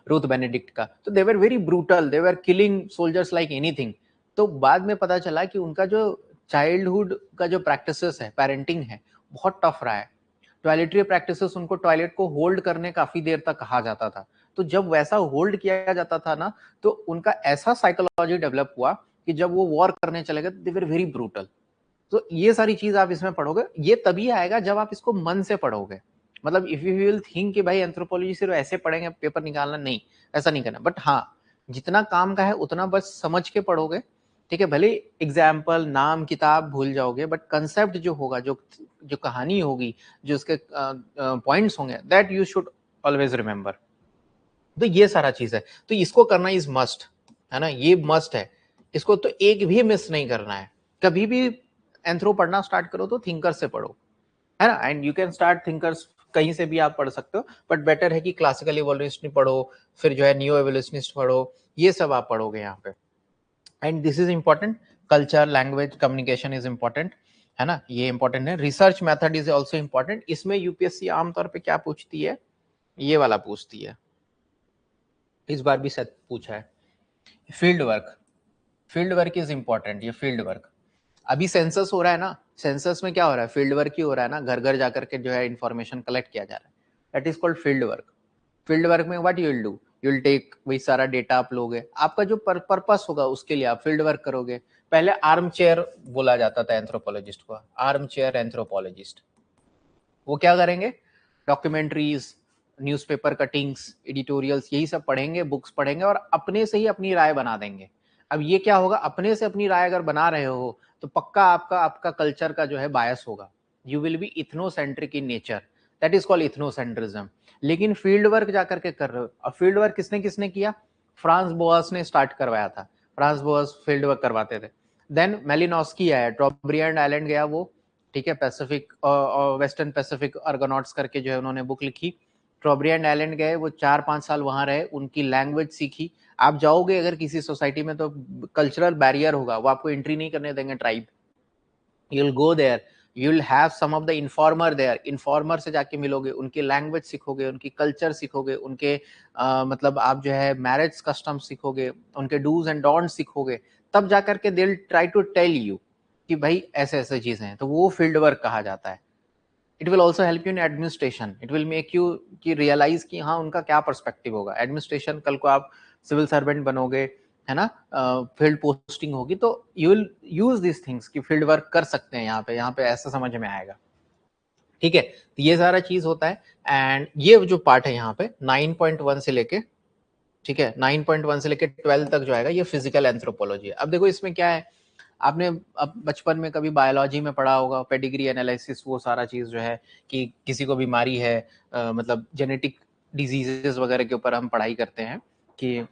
रूथ बेनेडिक्ट का। तो they were very brutal, they were killing soldiers like anything. तो बाद में पता चला कि उनका जो चाइल्डहुड का जो प्रैक्टिसेस है, पेरेंटिंग है, बहुत टफ रहा है। टॉयलेटरी प्रैक्टिसेस, उनको टॉयलेट को होल्ड करने काफी देर तक कहा जाता था। तो जब वैसा होल्ड किया जाता था ना, तो उनका ऐसा साइकोलॉजी डेवलप हुआ कि जब वो वॉर करने चले गए, दे वर वेरी ब्रूटल। तो ये सारी चीज आप इसमें पढ़ोगे, ये तभी आएगा जब आप इसको मन से पढ़ोगे। मतलब इफ यू विल थिंक कि भाई एंथ्रोपोलॉजी सिर्फ ऐसे पढ़ेंगे पेपर निकालना, नहीं, ऐसा नहीं करना। बट हाँ, जितना काम का है उतना बस समझ के पढ़ोगे, ठीक है। भले एग्जाम्पल, नाम, किताब भूल जाओगे, बट कंसेप्ट जो होगा, जो जो कहानी होगी, जो उसके पॉइंट्स होंगे, that you should always remember. तो ये सारा चीज है, तो इसको करना इज मस्ट, है ना, ये मस्ट है। इसको तो एक भी मिस नहीं करना है। कभी भी एंथ्रो पढ़ना स्टार्ट करो तो थिंकर से पढ़ो, है ना। And you can start thinkers, कहीं से भी आप पढ़ सकते हो, बट बेटर है कि क्लासिकल इवोल्यूशनिस्ट पढ़ो, फिर जो है नियो इवोल्यूशनिस्ट पढ़ो, ये सब आप पढ़ोगे यहाँ पे। And this is important, culture, language, communication is important, है ना, ये इंपॉर्टेंट है। Research method is also important. इसमें यूपीएससी आमतौर पे क्या पूछती है, ये वाला पूछती है, इस बार भी शायद पूछा है, field work. Field work is important, ये फील्ड वर्क। अभी सेंसस हो रहा है ना, सेंसस में क्या हो रहा है, फील्ड वर्क ही हो रहा है ना, घर घर जाकर के जो है इंफॉर्मेशन कलेक्ट किया जा रहा है, that is called field work. Field work में what you will do, you will take, वही सारा डेटा आप लोगे, आपका जो पर्पस होगा उसके लिए आप फील्ड वर्क करोगे। पहले आर्म चेयर बोला जाता था एंथ्रोपोलॉजिस्ट को, आर्म चेयर एंथ्रोपोलॉजिस्ट। वो क्या करेंगे, डॉक्यूमेंट्रीज, न्यूज़पेपर कटिंग्स, एडिटोरियल्स, यही सब पढ़ेंगे, बुक्स पढ़ेंगे और अपने से ही अपनी राय बना देंगे। अब ये क्या होगा, अपने से अपनी राय अगर बना रहे हो तो पक्का आपका आपका कल्चर का जो है बायस होगा, you will be ethnocentric in nature, that is called ethnocentrism. लेकिन फील्ड वर्क जाकर के कर रहे हो, और फील्ड वर्क किसने किसने किया, फ्रांस बोआस ने स्टार्ट करवाया था, फ्रांस बोआस फील्ड वर्क करवाते थे। देन मेलिनोस्की आया, ट्रॉब्रियंड आइलैंड गया वो, ठीक है, पैसिफिक और वेस्टर्न पैसिफिक आर्गोनॉट्स करके जो है उन्होंने बुक लिखी। ट्रॉब्रियंड आइलैंड गए, वो 4-5 साल वहां रहे, उनकी लैंग्वेज सीखी। आप जाओगे अगर किसी सोसाइटी में तो कल्चरल बैरियर होगा, वो आपको एंट्री नहीं करने देंगे tribe. You will go there, you will have some of the informer there, informer से जाके मिलोगे, उनकी लैंग्वेज सीखोगे, उनकी कल्चर सीखोगे, उनके मतलब आप जो है मैरिज कस्टम सीखोगे, उनके डूज एंड डोंट सीखोगे, तब जाकर के they will try to tell you कि भाई ऐसे ऐसे चीजें हैं। तो वो फील्ड वर्क कहा जाता है। It will also help you in administration, it will make you कि रियलाइज कि हाँ उनका क्या पर्सपेक्टिव होगा। एडमिनिस्ट्रेशन, कल को आप सिविल सर्वेंट बनोगे, है ना, फील्ड पोस्टिंग होगी, तो you will use this things कि फील्ड वर्क कर सकते हैं यहाँ पे ऐसा समझ में आएगा, ठीक है। तो ये सारा चीज होता है। एंड ये जो पार्ट है यहाँ पे 9.1 से लेके, ठीक है, 9.1 से लेके 12 तक जो आएगा ये फिजिकल एंथ्रोपोलॉजी है। अब देखो इसमें क्या है, आपने अब बचपन में कभी बायोलॉजी में पढ़ा होगा, पेडिग्री एनालिसिस, वो सारा चीज जो है कि किसी को बीमारी है, मतलब जेनेटिक डिजीजेस वगैरह के ऊपर हम पढ़ाई करते हैं कि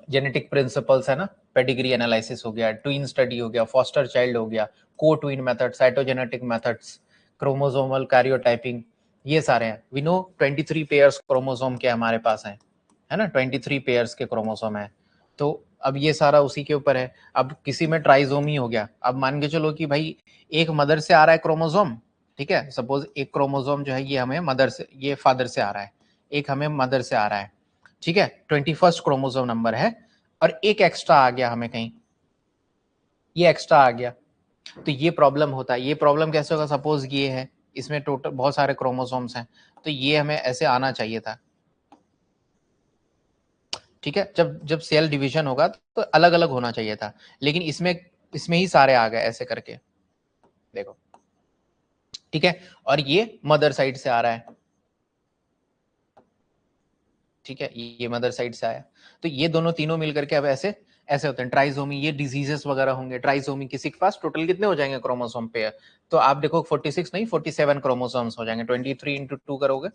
जेनेटिक प्रिंसिपल्स है ना, पेडिग्री एनालिसिस हो गया, ट्विन स्टडी हो गया, फॉस्टर चाइल्ड हो गया, को twin method, cytogenetic methods, chromosomal karyotyping, ये सारे हैं। वी नो 23 पेयर्स क्रोमोसोम के हमारे पास हैं, है ना, 23 पेयर्स के क्रोमोसोम है। तो अब ये सारा उसी के ऊपर है। अब किसी में ट्राइजोमी हो गया, अब मान के चलो कि भाई एक मदर से आ रहा है क्रोमोसोम, ठीक है, सपोज एक क्रोमोसोम जो है ये हमें मदर से, ये फादर से आ रहा है, एक हमें मदर से आ रहा है, ठीक है, 21st क्रोमोसोम नंबर है, और एक एक्स्ट्रा आ गया हमें कहीं, ये एक्स्ट्रा आ गया, तो ये प्रॉब्लम होता है। ये प्रॉब्लम कैसे होगा, सपोज ये है, इसमें टोटल बहुत सारे क्रोमोसोम्स हैं, तो ये हमें ऐसे आना चाहिए था, ठीक है, जब जब सेल डिवीजन होगा तो अलग अलग होना चाहिए था, लेकिन इसमें इसमें ही सारे आ गए ऐसे करके, देखो, ठीक है, और ये मदर साइड से आ रहा है, ठीक है, ये मदर साइड से आया, तो ये दोनों तीनों मिलकर के अब ऐसे ऐसे होते हैं ट्राइजोमी। ये डिजीजेस वगैरह होंगे ट्राइजोमी, किसी के पास टोटल कितने हो जाएंगे क्रोमोसोम पे, तो आप देखो 46 नहीं 47 क्रोमोसोम्स हो जाएंगे, 23 इंटू 2 करोगे,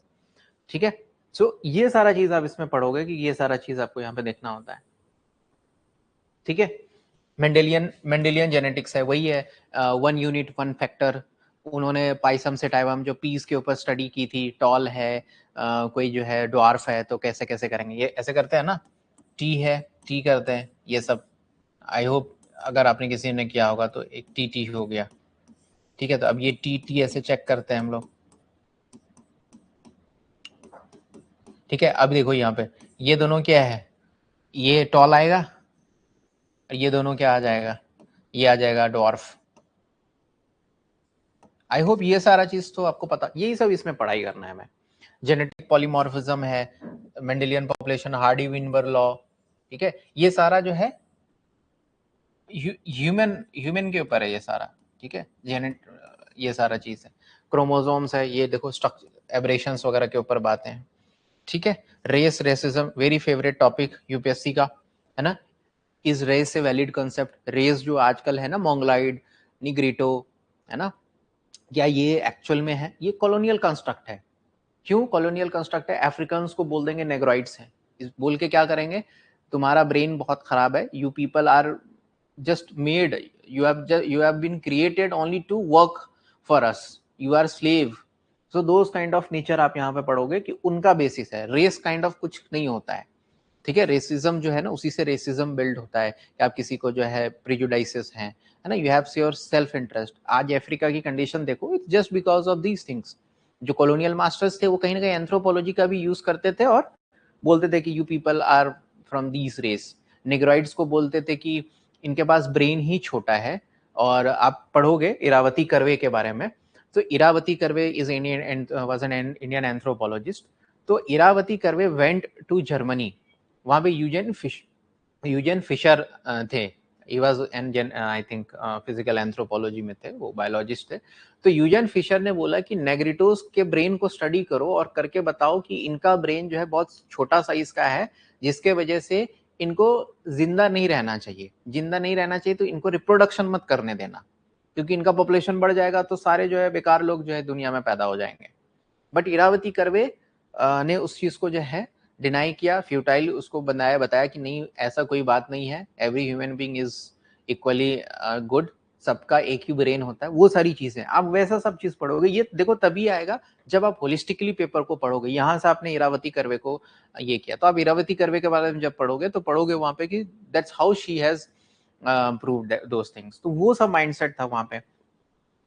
ठीक है। सो ये सारा चीज आप इसमें पढ़ोगे कि ये सारा चीज आपको यहाँ पे देखना होता है, ठीक है। मेंडेलियन जेनेटिक्स है, वही है, 1 यूनिट 1 फैक्टर। उन्होंने पाइसम से टाइवम जो पीस के ऊपर स्टडी की थी, टॉल है, कोई जो है ड्वार्फ है, तो कैसे कैसे करेंगे, ये ऐसे करते हैं ना, टी है, टी करते हैं, ये सब आई होप अगर आपने किसी ने किया होगा तो एक टी हो गया, ठीक है। तो अब ये टी ऐसे चेक करते हैं हम लोग, ठीक है। अब देखो यहाँ पे ये दोनों क्या है, ये टॉल आएगा और ये दोनों क्या आ जाएगा, ये आ जाएगा डॉर्फ। आई होप ये सारा चीज तो आपको पता, यही सब इसमें पढ़ाई करना है। मैं जेनेटिक पॉलीमॉर्फिज्म है, Mendelian population, Hardy Weinberg law, ठीक है। ये सारा जो है ह्यूमन के ऊपर है ये सारा, ठीक है। ये सारा चीज है, क्रोमोसोम्स है, ये देखो स्ट्रक्चर एब्रेशंस वगैरह के ऊपर बातें हैं, ठीक है। Racism very favourite topic UPSC का, है ना। इस रेस से वैलिड कंसेप्ट, रेस जो आजकल है ना, मोंगलाइड, निग्रिटो, है ना, क्या ये एक्चुअल में है? ये कॉलोनियल कंस्ट्रक्ट है। क्यों कॉलोनियल कंस्ट्रक्ट है? अफ्रीकन्स को बोल देंगे नेग्रॉइड्स हैं, इस बोल के क्या करेंगे, तुम्हारा ब्रेन बहुत खराब है, you people are just made, you have been created only to work for us, you are slave, so those kind of nature आप यहाँ पे पढ़ोगे कि उनका बेसिस है। रेस काइंड ऑफ कुछ नहीं होता है, ठीक है। रेसिज्म जो है ना, उसी से रेसिज्म बिल्ड होता है कि आप किसी को जो है प्रिजुडाइसेस हैं, है ना, you have your self interest. आज अफ्रीका की कंडीशन देखो, it's just because of these things. जो कॉलोनियल मास्टर्स थे वो कहीं ना कहीं एंथ्रोपोलॉजी का भी यूज करते थे और बोलते थे कि you people are from these race. Negroids को बोलते थे कि इनके पास ब्रेन ही छोटा है। और आप पढ़ोगे इरावती कर्वे के बारे में, तो Irawati Karve is Indian was an Indian anthropologist. तो Irawati Karve went to Germany, वहां पे यूजेन फिशर थे, he was an I think physical anthropology में थे, वो बायोलॉजिस्ट थे। तो यूजेन फिशर ने बोला कि नेग्रिटोस के ब्रेन को स्टडी करो और करके बताओ कि इनका ब्रेन जो है बहुत छोटा साइज का है, जिसके वजह से इनको जिंदा नहीं रहना चाहिए। जिंदा नहीं रहना चाहिए तो इनको रिप्रोडक्शन मत करने देना, क्योंकि इनका पॉपुलेशन बढ़ जाएगा तो सारे जो है बेकार लोग जो है दुनिया में पैदा हो जाएंगे। बट इरावती कर्वे ने उस चीज को जो है डिनाई किया, फ्यूटाइल उसको बताया कि नहीं, ऐसा कोई बात नहीं है, every human being is equally good, सबका एक ही ब्रेन होता है, वो सारी चीजें। आप वैसा सब चीज पढ़ोगे, ये देखो तभी आएगा जब आप होलिस्टिकली पेपर को पढ़ोगे। यहाँ से आपने इरावती कर्वे को ये किया, तो आप इरावती कर्वे के बारे में जब पढ़ोगे तो पढ़ोगे वहां पे कि that's how she has proved those things. तो वो सब माइंडसेट था वहां पे,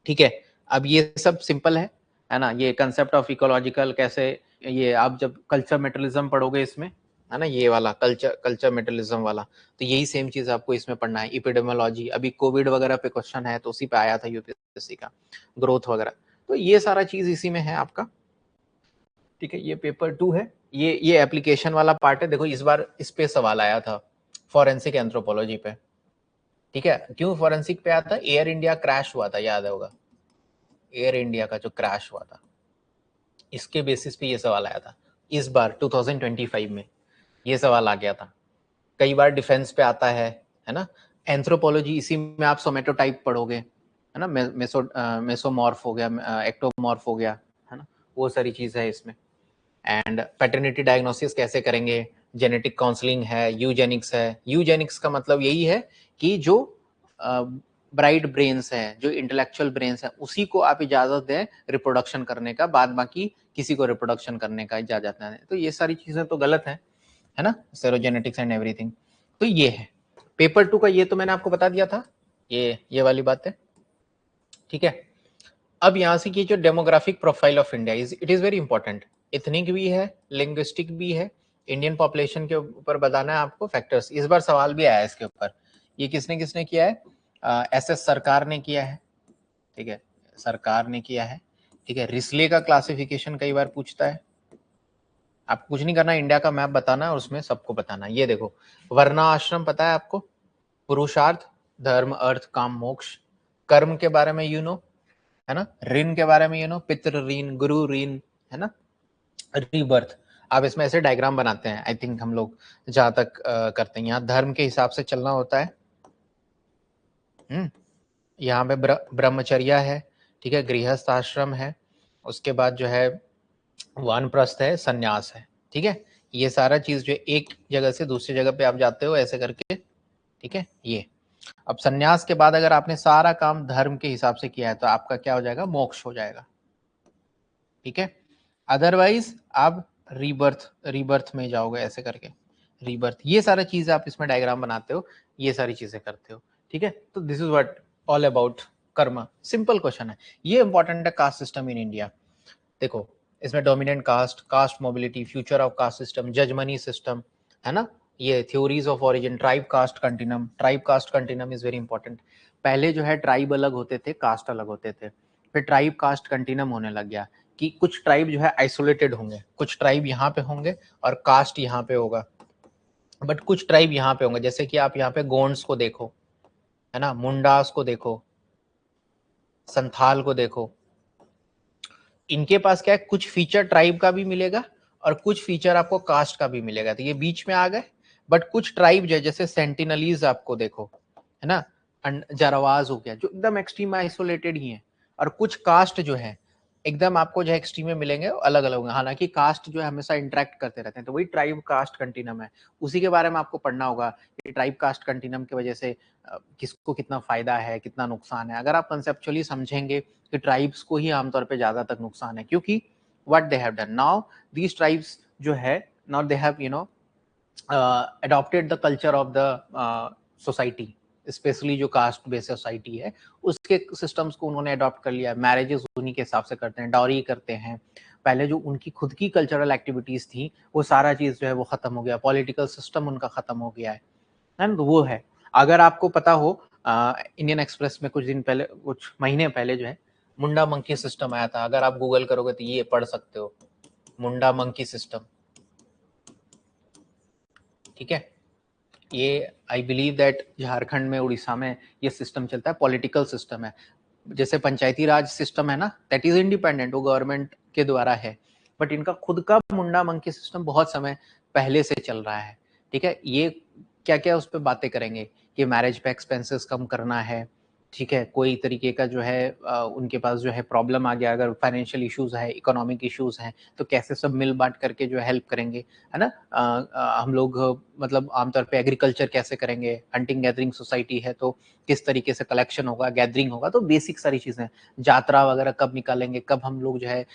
ठीक है। अब ये सब सिंपल है ना। ये कंसेप्ट ऑफ इकोलॉजिकल कैसे, ये आप जब कल्चर मेटलिज्म पढ़ोगे इसमें, है ना, ये वाला कल्चर मेटलिज्म वाला, तो यही सेम चीज आपको इसमें पढ़ना है। इपिडेमोलॉजी, अभी कोविड वगैरह पे क्वेश्चन है तो उसी पे आया था यूपीएससी का, ग्रोथ वगैरह, तो ये सारा चीज इसी में है आपका, ठीक है। ये पेपर 2 है, ये एप्लीकेशन वाला पार्ट है। देखो इस बार इस पे सवाल आया था फॉरेंसिक एंथ्रोपोलॉजी पे, ठीक है। क्यों फॉरेंसिक पे आया था? एयर इंडिया क्रैश हुआ था, याद होगा, एयर इंडिया का जो क्रैश हुआ था, इसके बेसिस पे ये सवाल आया था। इस बार 2025 में ये सवाल आ गया था। कई बार डिफेंस पे आता है ना। एंथ्रोपोलॉजी, इसी में आप सोमेटोटाइप पढ़ोगे, है ना, मेसोमॉर्फ हो गया, एक्टोमॉर्फ हो गया, है ना, वो सारी चीज है इसमें। एंड पैटर्निटी डायग्नोसिस कैसे करेंगे, जेनेटिक काउंसलिंग है, यूजेनिक्स है। यूजेनिक्स का मतलब यही है कि जो ब्राइट ब्रेन्स है, जो इंटेलेक्चुअल ब्रेन्स है, उसी को आप इजाजत दें रिप्रोडक्शन करने का, बाद बाकी किसी को रिप्रोडक्शन करने का इजाजत ना दें। तो ये सारी चीजें तो गलत है ना, सेरोजेनेटिक्स एंड एवरीथिंग। तो ये है पेपर 2 का, ये तो मैंने आपको बता दिया था, ये वाली बात है, ठीक है। अब यहाँ से की जो demographic profile of India it is very important. Ethnic भी है, लिंग्विस्टिक भी है, इंडियन पॉपुलेशन के ऊपर बताना है आपको फैक्टर्स। इस बार सवाल भी आया है इसके ऊपर। ये किसने किसने किया है? एसएस सरकार ने किया है, ठीक है, सरकार ने किया है, ठीक है। रिस्ले का क्लासिफिकेशन कई बार पूछता है। आपको कुछ नहीं करना, इंडिया का मैप बताना है और उसमें सबको बताना है। ये देखो, वर्ना आश्रम पता है आपको, पुरुषार्थ, धर्म, अर्थ, काम, मोक्ष। कर्म के बारे में है ना, ऋण के बारे में पितृ ऋण, गुरु ऋण, है ना, रीबर्थ। आप इसमें ऐसे डायग्राम बनाते हैं, आई थिंक हम लोग जहां तक करते हैं। यहाँ धर्म के हिसाब से चलना होता है। यहाँ पे ब्रह्मचर्या है, ठीक है, गृहस्थ आश्रम है, उसके बाद जो है वानप्रस्थ है, सन्यास है, ठीक है। ये सारा चीज जो एक जगह से दूसरी जगह पे आप जाते हो ऐसे करके, ठीक है। ये अब सन्यास के बाद अगर आपने सारा काम धर्म के हिसाब से किया है तो आपका क्या हो जाएगा? मोक्ष हो जाएगा, ठीक है। अदरवाइज आप रीबर्थ में जाओगे ऐसे करके, रीबर्थ। ये सारा चीज आप इसमें डायग्राम बनाते हो, ये सारी चीजें करते हो, ठीक है, तो this is what all about Karma. Simple question है, ये इंपॉर्टेंट है कास्ट सिस्टम इन इंडिया। देखो इसमें dominant caste, caste mobility, future of caste system, jajmani system, है ना, ये theories of origin, tribe caste continuum. Tribe caste continuum is very important. पहले जो है ट्राइब अलग होते थे, कास्ट अलग होते थे, फिर ट्राइब कास्ट कंटिन्यूम होने लग गया कि कुछ ट्राइब जो है आइसोलेटेड होंगे, कुछ ट्राइब यहाँ पे होंगे और कास्ट यहाँ पे होगा, बट कुछ ट्राइब यहाँ पे होंगे। जैसे कि आप यहाँ पे गोंड्स को देखो, है ना, मुंडास को देखो, संथाल को देखो, इनके पास क्या है, कुछ फीचर ट्राइब का भी मिलेगा और कुछ फीचर आपको कास्ट का भी मिलेगा, तो ये बीच में आ गए। बट कुछ ट्राइब जो है जैसे सेंटिनलीज आपको देखो, है ना, जारावाज हो गया, जो एकदम एक्सट्रीम आइसोलेटेड ही है, और कुछ कास्ट जो है एकदम आपको जो है एक्सट्रीम में मिलेंगे, अलग अलग होंगे। हालांकि कास्ट जो है हमेशा इंटरेक्ट करते रहते हैं, तो वही ट्राइब कास्ट कंटिन्यूम है, उसी के बारे में आपको पढ़ना होगा कि ट्राइब कास्ट कंटिन्यूम की वजह से किसको कितना फायदा है, कितना नुकसान है। अगर आप कंसेप्चुअली समझेंगे कि ट्राइब्स को ही आमतौर पे ज्यादा तक नुकसान है, क्योंकि what they have done now, these tribes जो है now they have adopted the culture of the society, specially जो कास्ट बेस्ड सोसाइटी है उसके सिस्टम्स को उन्होंने अडॉप्ट कर लिया। मैरिजेस उन्हीं के हिसाब से करते हैं, डाउरी करते हैं। पहले जो उनकी खुद की कल्चरल एक्टिविटीज थी वो सारा चीज जो है वो खत्म हो गया, पॉलिटिकल सिस्टम उनका खत्म हो गया है ना, तो वो है। अगर आपको पता हो इंडियन एक्सप्रेस में कुछ दिन पहले, कुछ महीने पहले जो है मुंडा मंकी सिस्टम आया था। अगर आप गूगल करोगे तो ये पढ़ सकते हो, मुंडा मंकी सिस्टम, ठीक है। ये आई बिलीव दैट झारखंड में, उड़ीसा में ये सिस्टम चलता है, पॉलिटिकल सिस्टम है। जैसे पंचायती राज सिस्टम है ना, दैट इज इंडिपेंडेंट, वो गवर्नमेंट के द्वारा है, बट इनका खुद का मुंडा मंकी सिस्टम बहुत समय पहले से चल रहा है, ठीक है। ये क्या क्या उस पर बातें करेंगे कि मैरिज पे एक्सपेंसेस कम करना है, ठीक है, कोई तरीके का जो है उनके पास जो है प्रॉब्लम आ गया, अगर फाइनेंशियल इश्यूज है, इकोनॉमिक इश्यूज हैं, तो कैसे सब मिल बांट करके जो है हेल्प करेंगे, है ना। हम लोग मतलब आमतौर पे एग्रीकल्चर कैसे करेंगे, हंटिंग गैदरिंग सोसाइटी है तो किस तरीके से कलेक्शन होगा, गैदरिंग होगा, तो बेसिक सारी चीजें, जात्रा वगैरह कब निकालेंगे, कब हम लोग जो है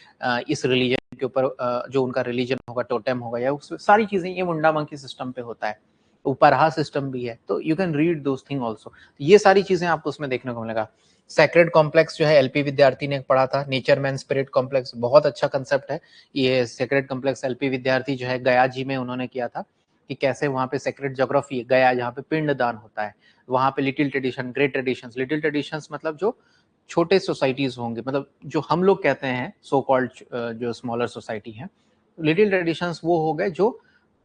इस रिलीजन के ऊपर जो उनका रिलीजन होगा, टोटेम होगा, या उस सारी चीजें ये मुंडा मंकी सिस्टम पे होता है। उपरहा सिस्टम भी है, तो you can read those thing also. ये सारी चीजें आपको उसमें देखने को मिलेगा। सेक्रेड कॉम्प्लेक्स जो है एलपी विद्यार्थी ने पढ़ा था, नेचर मैन स्पिरिट कॉम्प्लेक्स, बहुत अच्छा कंसेप्ट है ये। सेक्रेड कॉम्प्लेक्स एलपी विद्यार्थी जो है गया जी में उन्होंने किया था कि कैसे वहाँ पे सेक्रेड ज्योग्राफी गया, जहाँ पे पिंड दान होता है, वहाँ पे little tradition, great traditions. Little traditions मतलब जो छोटे सोसाइटीज होंगे, मतलब जो हम लोग कहते हैं सो कॉल्ड जो स्मॉलर सोसाइटी है, लिटिल ट्रेडिशंस वो हो गए जो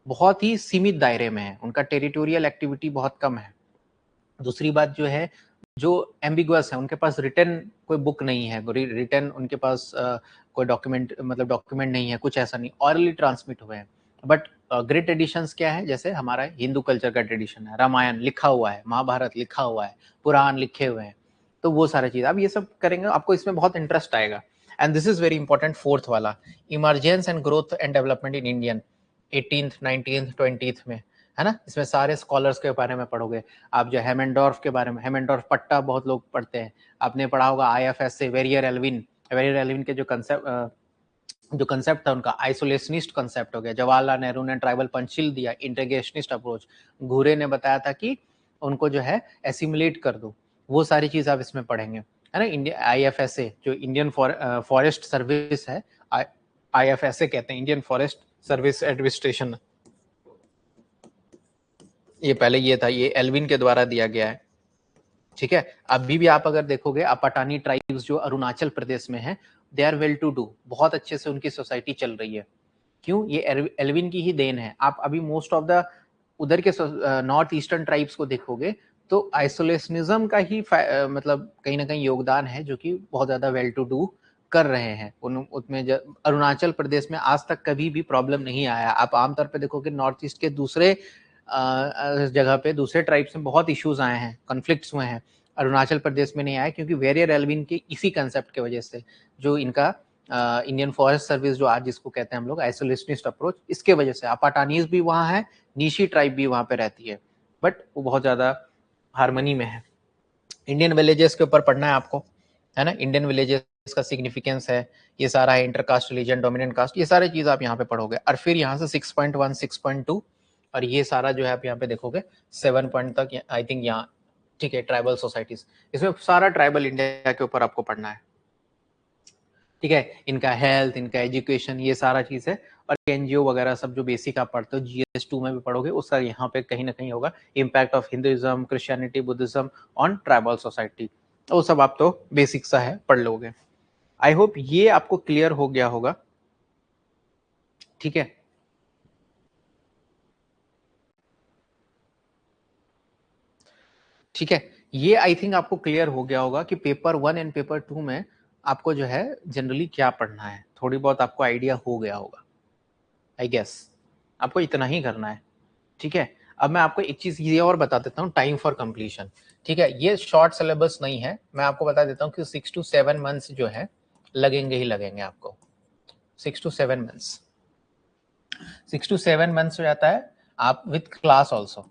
बहुत ही सीमित दायरे में है, उनका टेरिटोरियल एक्टिविटी बहुत कम है। दूसरी बात जो है, जो एम्बिगुअस है, उनके पास रिटर्न कोई बुक नहीं है, रिटर्न उनके पास कोई डॉक्यूमेंट, मतलब डॉक्यूमेंट नहीं है, कुछ ऐसा नहीं, ऑरली ट्रांसमिट हुए हैं। बट ग्रेट ट्रेडिशंस क्या है, जैसे हमारा हिंदू कल्चर का ट्रेडिशन है, रामायण लिखा हुआ है, महाभारत लिखा हुआ है, पुराण लिखे हुए हैं, तो वो सारा चीज अब ये सब करेंगे, आपको इसमें बहुत इंटरेस्ट आएगा। And this is very important, fourth वाला, emergence and growth and development in Indian 18th 19th 20th में, है ना। इसमें सारे स्कॉलर्स के बारे में पढ़ोगे आप, जो हेमेंडॉर्फ के बारे में, हेमेंडॉर्फ पट्टा बहुत लोग पढ़ते हैं, आपने पढ़ा होगा आईएफएस से, वेरियर एल्विन, वेरियर एल्विन के जो कंसेप्ट था उनका आइसोलेशनिस्ट कंसेप्ट हो गया। जवाहरलाल नेहरू ने ट्राइबल पंचिल दिया, इंटीग्रेशनिस्ट अप्रोच। घूरे ने बताया था कि उनको जो है एसिमुलेट कर दो, वो सारी चीज आप इसमें पढ़ेंगे, है ना। इंडिया आईएफएसए जो इंडियन फॉरेस्ट सर्विस है, आईएफएसए कहते हैं, इंडियन फॉरेस्ट सर्विस एडमिनिस्ट्रेशन, ये पहले ये था, ये एल्विन के द्वारा दिया गया है, ठीक है। अभी भी आप अगर देखोगे, अपाटानी ट्राइब्स जो अरुणाचल प्रदेश में है, they are well to do, बहुत अच्छे से उनकी सोसाइटी चल रही है। क्यों? ये एल्विन की ही देन है। आप अभी मोस्ट ऑफ द उधर के नॉर्थ ईस्टर्न ट्राइब्स को देखोगे तो आइसोलेशनिज्म का ही मतलब कहीं ना कहीं योगदान है, जो कि बहुत ज्यादा वेल टू डू कर रहे हैं। उसमें अरुणाचल प्रदेश में आज तक कभी भी प्रॉब्लम नहीं आया। आप आमतौर पे देखोगे नॉर्थ ईस्ट के दूसरे जगह पे, दूसरे ट्राइब्स में बहुत इश्यूज आए हैं, कॉन्फ्लिक्ट्स हुए हैं, अरुणाचल प्रदेश में नहीं आए, क्योंकि वेरियर एल्विन के इसी कंसेप्ट की वजह से, जो इनका इंडियन फॉरेस्ट सर्विस जो आज जिसको कहते हैं हम लोग आइसोलेशनिस्ट अप्रोच, इसके वजह से अपाटानीज भी वहाँ है, नीशी ट्राइब भी वहाँ पे रहती है, बट वो बहुत ज्यादा हारमोनी में है। इंडियन विलेजेस के ऊपर पढ़ना है आपको, है ना। इंडियन विलेजेस का सिग्निफिकेंस है, ये सारा है, इंटरकास्ट रिलीजन, डोमिनेंट कास्ट, ये सारी चीज आप यहाँ पे पढ़ोगे। और फिर यहाँ से 6.1 6.2 और ये सारा जो है आप यहाँ पे देखोगे 7 पॉइंट तक, आई थिंक यहाँ ठीक है, ट्राइबल सोसाइटीज, इसमें सारा ट्राइबल इंडिया के ऊपर आपको पढ़ना है, ठीक है, इनका हेल्थ, इनका एजुकेशन, ये सारा चीज है। और एनजीओ वगैरह सब जो बेसिक आप पढ़ते हो GS2 में भी पढ़ोगे, उसका यहाँ पे कहीं ना कहीं होगा, impact of Hinduism, Christianity, Buddhism on tribal society, वो सब आप तो बेसिक सा है, पढ़ लोगे। आई होप ये आपको क्लियर हो गया होगा, ठीक है। ठीक है, ये आई थिंक आपको क्लियर हो गया होगा कि पेपर 1 एंड पेपर 2 में आपको जो है जनरली क्या पढ़ना है, थोड़ी बहुत आपको आइडिया हो गया होगा, आई गेस आपको इतना ही करना है, ठीक है। अब मैं आपको एक चीज ये और बता देता हूँ, टाइम फॉर कंप्लीशन, ठीक है। ये शॉर्ट सिलेबस नहीं है, मैं आपको बता देता हूँ कि 6 to 7 मंथ्स जो है लगेंगे ही लगेंगे आपको, 6 to 7 मंथ्स, 6 to 7 मंथ्स हो जाता है आप विथ क्लास ऑल्सो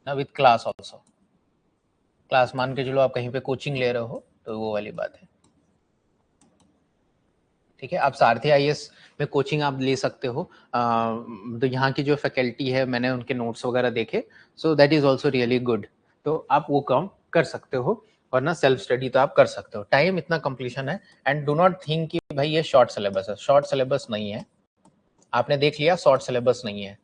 ना, विथ क्लास ऑल्सो, क्लास मान के चलो आप कहीं पे कोचिंग ले रहे हो तो वो वाली बात है, ठीक है। आप सारथी IAS में कोचिंग आप ले सकते हो, तो यहाँ की जो फैकल्टी है मैंने उनके नोट्स वगैरह देखे, so that is also really good, तो आप वो काम कर सकते हो, वरना सेल्फ स्टडी तो आप कर सकते हो, टाइम इतना कंप्लीशन है। एंड डू नॉट थिंक कि भाई ये शॉर्ट सिलेबस है, शॉर्ट सिलेबस नहीं है, आपने देख लिया शॉर्ट सिलेबस नहीं है,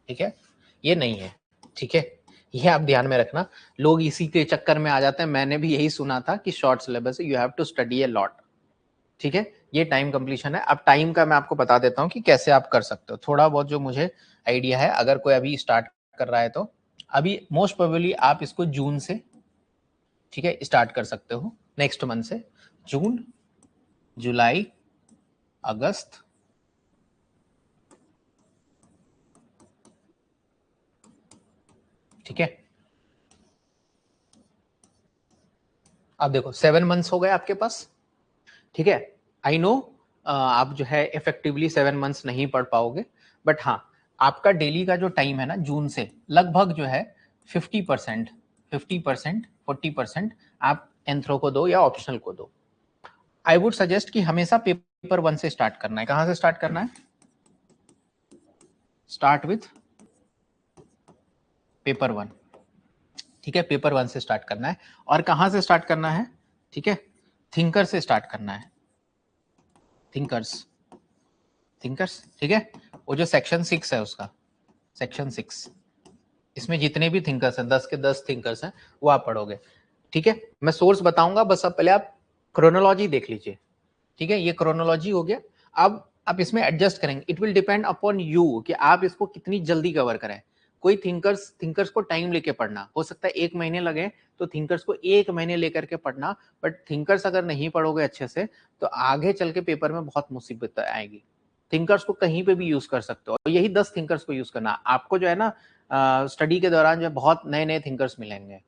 ठीक है, ये नहीं है, ठीक है, ये आप ध्यान में रखना। लोग इसी के चक्कर में आ जाते हैं, मैंने भी यही सुना था कि शॉर्ट सिलेबस है, you have to study a lot, ठीक है। ये टाइम कंप्लीशन है। अब टाइम का मैं आपको बता देता हूँ कि कैसे आप कर सकते हो, थोड़ा बहुत जो मुझे आइडिया है, अगर कोई अभी स्टार्ट कर रहा है तो अभी मोस्ट प्रोबेबली आप इसको जून से, ठीक है, स्टार्ट कर सकते हो, नेक्स्ट मंथ से, जून, जुलाई, अगस्त, ठीक है। अब देखो 7 मंथ्स हो गए आपके पास, ठीक है। आई नो आप जो है इफेक्टिवली 7 मंथ्स नहीं पढ़ पाओगे, बट हाँ, आपका डेली का जो टाइम है ना, जून से लगभग जो है 50%, 50%, 40% आप एंथ्रो को दो या ऑप्शनल को दो। आई वुड सजेस्ट कि हमेशा पेपर 1 से स्टार्ट करना है। कहां से स्टार्ट करना है? स्टार्ट विथ पेपर 1, ठीक है, पेपर 1 से स्टार्ट करना है। और कहां से स्टार्ट करना है? ठीक है, थिंकर से स्टार्ट करना है, थिंकर्स, थिंकर्स, ठीक है। वो जो सेक्शन 6 है उसका, सेक्शन 6, इसमें जितने भी थिंकर्स हैं, 10 के 10 थिंकर्स हैं, वो आप पढ़ोगे, ठीक है। मैं सोर्स बताऊंगा, बस अब पहले आप क्रोनोलॉजी देख लीजिए, ठीक है। ये क्रोनोलॉजी हो गया। अब आप इसमें एडजस्ट करेंगे, it will depend upon you कि आप इसको कितनी जल्दी कवर करें। कोई थिंकर्स को टाइम लेके पढ़ना, हो सकता है 1 महीने लगे, तो थिंकर्स को 1 महीने लेकर के पढ़ना, बट थिंकर्स अगर नहीं पढ़ोगे अच्छे से तो आगे चल के पेपर में बहुत मुसीबत आएगी। थिंकर्स को कहीं पे भी यूज कर सकते हो, यही 10 थिंकर्स को यूज करना। आपको जो है ना स्टडी के दौरान जो बहुत नए नए थिंकर्स मिलेंगे,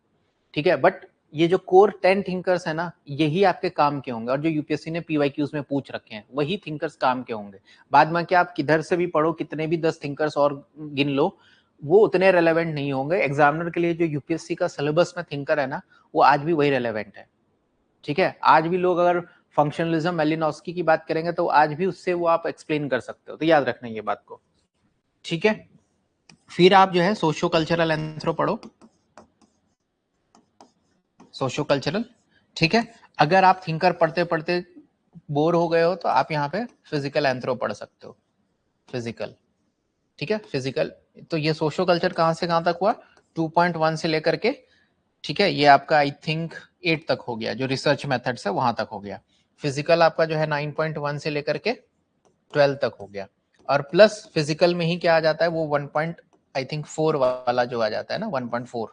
ठीक है, बट ये जो कोर 10 थिंकर्स है ना, यही आपके काम के होंगे, और जो यूपीएससी ने PYQs में पूछ रखे हैं वही थिंकर्स काम के होंगे। बाद में क्या आप किधर से भी पढ़ो, कितने भी 10 थिंकर्स और गिन लो, वो उतने रेलेवेंट नहीं होंगे। एग्जामिनर के लिए जो यूपीएससी का सिलेबस में थिंकर है ना, वो आज भी वही रेलेवेंट है, ठीक है। आज भी लोग अगर फंक्शनलिज्म मेलिनोस्की की बात करेंगे तो आज भी उससे वो आप एक्सप्लेन कर सकते हो, तो याद रखना ये बात को, ठीक है। फिर आप जो है सोशियो कल्चरल एंथ्रो पढ़ो, सोशियो कल्चरल, ठीक है। अगर आप थिंकर पढ़ते पढ़ते बोर हो गए हो तो आप यहाँ पे फिजिकल एंथ्रो पढ़ सकते हो, फिजिकल, ठीक है, फिजिकल। तो ये सोशियो कल्चर कहाँ से कहाँ तक हुआ? 2.1 से लेकर के, ठीक है, ये आपका आई थिंक 8 तक हो गया, जो रिसर्च मेथड्स है वहां तक हो गया। फिजिकल आपका जो है 9.1 से लेकर के 12 तक हो गया। और प्लस फिजिकल में ही क्या आ जाता है, वो 1. आई थिंक 4 वाला जो आ जाता है ना, 1.4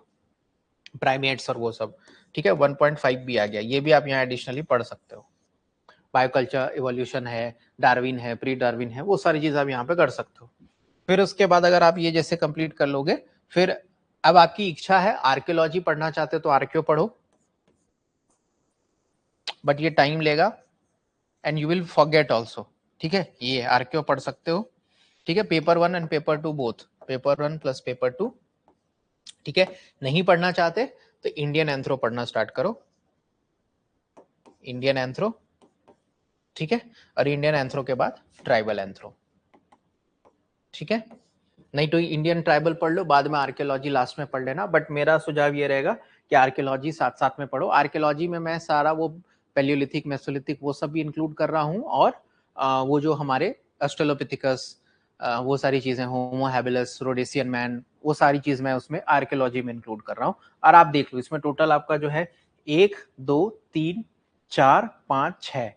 प्राइमेट्स और वो सब, ठीक है। 1.5 भी आ गया, ये भी आप यहाँ एडिशनली पढ़ सकते हो। बायोकल्चर, इवोल्यूशन है, डार्विन है, प्री डार्विन है, वो सारी चीज आप यहाँ पे कर सकते हो। फिर उसके बाद अगर आप ये जैसे कंप्लीट कर लोगे, फिर अब आपकी इच्छा है आर्कियोलॉजी पढ़ना चाहते हो तो आर्कियो पढ़ो, बट ये टाइम लेगा and you will forget also, ठीक है। ये आर्कियो पढ़ सकते हो, ठीक है, paper 1 and paper 2 both, paper 1 plus paper 2, ठीक है। नहीं पढ़ना चाहते तो इंडियन एंथ्रो पढ़ना स्टार्ट करो, इंडियन एंथ्रो, ठीक है। और इंडियन एंथ्रो के बाद ट्राइबल एंथ्रो, ठीक है। नहीं तो इंडियन ट्राइबल पढ़ लो, बाद में आर्कियोलॉजी लास्ट में पढ़ लेना, बट मेरा सुझाव ये रहेगा कि आर्कियोलॉजी साथ साथ में पढ़ो। आर्कियोलॉजी में मैं सारा वो पैलियोलिथिक, मेसोलिथिक वो सब भी इंक्लूड कर रहा हूँ, और वो जो हमारे ऑस्ट्रेलोपिथिकस, वो सारी चीजें, होमो हैबिलिस, रोडेसियन मैन, वो सारी चीज मैं उसमें आर्कियोलॉजी में इंक्लूड कर रहा हूँ। और आप देख लो इसमें टोटल आपका जो है 1 2 3 4 5 6,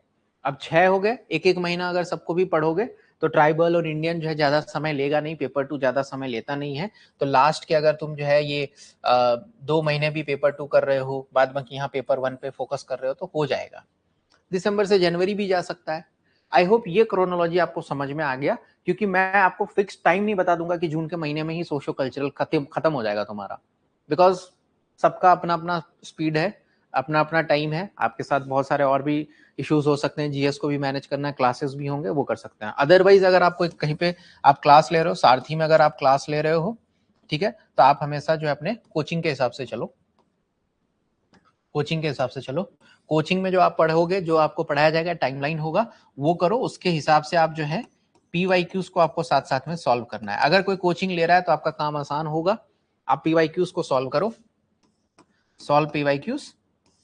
अब 6 हो गए। एक एक महीना अगर सबको भी पढ़ोगे तो ट्राइबल और इंडियन जो है ज्यादा समय लेगा नहीं, पेपर 2 ज्यादा समय लेता नहीं है। तो लास्ट के अगर तुम जो है ये 2 महीने भी पेपर 2 कर रहे हो, बाद में यहाँ पेपर 1 पे फोकस कर रहे हो, तो हो जाएगा। दिसंबर से जनवरी भी जा सकता है। आई होप ये क्रोनोलॉजी आपको समझ में आ गया, क्योंकि मैं आपको फिक्स टाइम नहीं बता दूंगा कि जून के महीने में ही सोशो कल्चरल खत्म हो जाएगा तुम्हारा, बिकॉज सबका अपना अपना स्पीड है, अपना अपना टाइम है। आपके साथ बहुत सारे और भी इश्यूज हो सकते हैं, जीएस को भी मैनेज करना है, क्लासेस भी होंगे, वो कर सकते हैं। अदरवाइज अगर आपको कहीं पे आप क्लास ले रहे हो, सारथी में अगर आप क्लास ले रहे हो, ठीक है, तो आप हमेशा जो है अपने कोचिंग के हिसाब से चलो, कोचिंग के हिसाब से चलो। कोचिंग में जो आप पढ़ोगे, जो आपको पढ़ाया जाएगा, टाइमलाइन होगा, वो करो, उसके हिसाब से आप जो है पीवाईक्यूज को आपको साथ साथ में सॉल्व करना है। अगर कोई कोचिंग ले रहा है तो आपका काम आसान होगा, आप पीवाईक्यूज को सॉल्व करो, सॉल्व पीवाईक्यूज,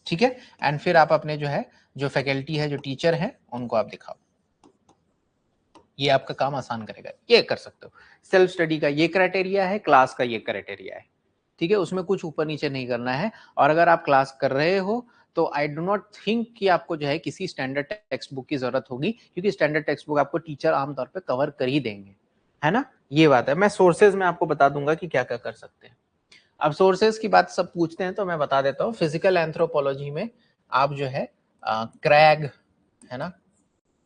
ठीक है, एंड फिर आप अपने जो है, जो फैकल्टी है, जो टीचर है, उनको आप दिखाओ, ये आपका काम आसान करेगा। ये कर सकते हो। सेल्फ स्टडी का ये क्राइटेरिया है, क्लास का ये क्राइटेरिया है, ठीक है, उसमें कुछ ऊपर नीचे नहीं करना है। और अगर आप क्लास कर रहे हो तो आई डू नॉट थिंक कि आपको जो है किसी स्टैंडर्ड टेक्स्ट बुक की जरूरत होगी, क्योंकि स्टैंडर्ड टेक्स्ट बुक आपको टीचर आमतौर पे कवर कर ही देंगे, है ना। ये बात है। मैं सोर्सेज में आपको बता दूंगा कि क्या क्या कर सकते हैं। अब सोर्सेज की बात सब पूछते हैं तो मैं बता देता हूँ। फिजिकल एंथ्रोपोलॉजी में आप जो है क्रैग, है ना,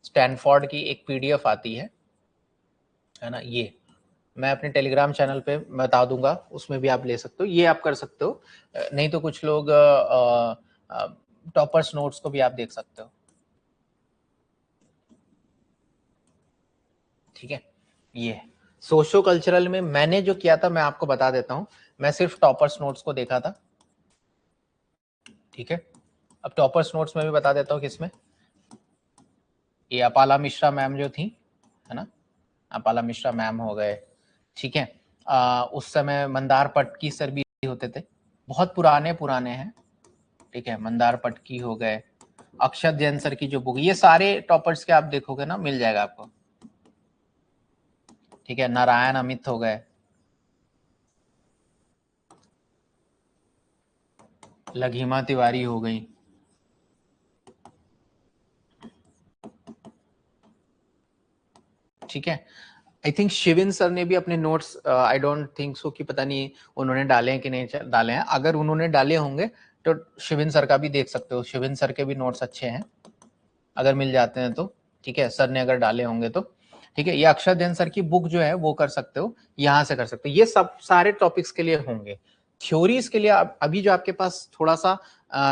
स्टैनफोर्ड की एक पीडीएफ आती है ना, ये मैं अपने टेलीग्राम चैनल पे बता दूंगा, उसमें भी आप ले सकते हो, ये आप कर सकते हो। नहीं तो कुछ लोग टॉपर्स नोट्स को भी आप देख सकते हो, ठीक है। ये सोशो कल्चरल में मैंने जो किया था मैं आपको बता देता हूँ। मैं सिर्फ टॉपर्स नोट्स को देखा था, ठीक है। अब टॉपर्स नोट्स में भी बता देता हूँ किसमें, ये अपाला मिश्रा मैम जो थी, है ना, अपाला मिश्रा मैम हो गए, ठीक है। उस समय मंदार पटकी सर भी होते थे, बहुत पुराने पुराने हैं, ठीक है। मंदार पटकी हो गए, अक्षत जैन सर की जो बुक, ये सारे टॉपर्स के आप देखोगे ना, मिल जाएगा आपको, ठीक है। नारायण अमित हो गए, लघिमा तिवारी हो गई, ठीक है। आई थिंक शिविन सर ने भी अपने notes, I don't think so कि पता नहीं उन्होंने डाले हैं कि नहीं डाले हैं। अगर उन्होंने डाले होंगे तो शिविन सर का भी देख सकते हो, शिविन सर के भी नोट्स अच्छे हैं, अगर मिल जाते हैं तो, ठीक है। सर ने अगर डाले होंगे तो, ठीक है। ये अक्षर जैन सर की बुक जो है वो कर सकते हो, यहाँ से कर सकते हो। ये सब सारे टॉपिक्स के लिए होंगे। थ्योरीज के लिए अभी जो आपके पास थोड़ा सा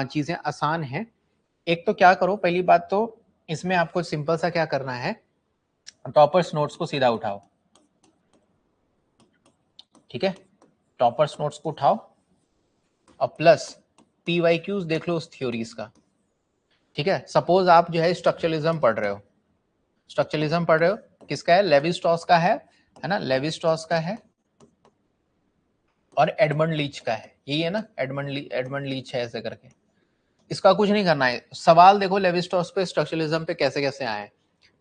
चीजें आसान है। एक तो क्या करो, पहली बात तो इसमें आपको सिंपल सा क्या करना है, टॉपर्स नोट्स को सीधा उठाओ, ठीक है। टॉपर्स नोट्स को उठाओ और प्लस पीवाईक्यूज देख लो उस थ्योरीज का, ठीक है। सपोज आप जो है स्ट्रक्चरलिज्म पढ़ रहे हो, स्ट्रक्चरलिज्म पढ़ रहे हो, किसका है, लेवी स्ट्रॉस का है ना, लेवी स्ट्रॉस का है और एडमंड लीच का है, यही है ना, एडमंड लीच है ऐसे करके। इसका कुछ नहीं करना है, सवाल देखो लेवी स्ट्रॉस पे, स्ट्रक्चरलिज्म पे कैसे कैसे आए,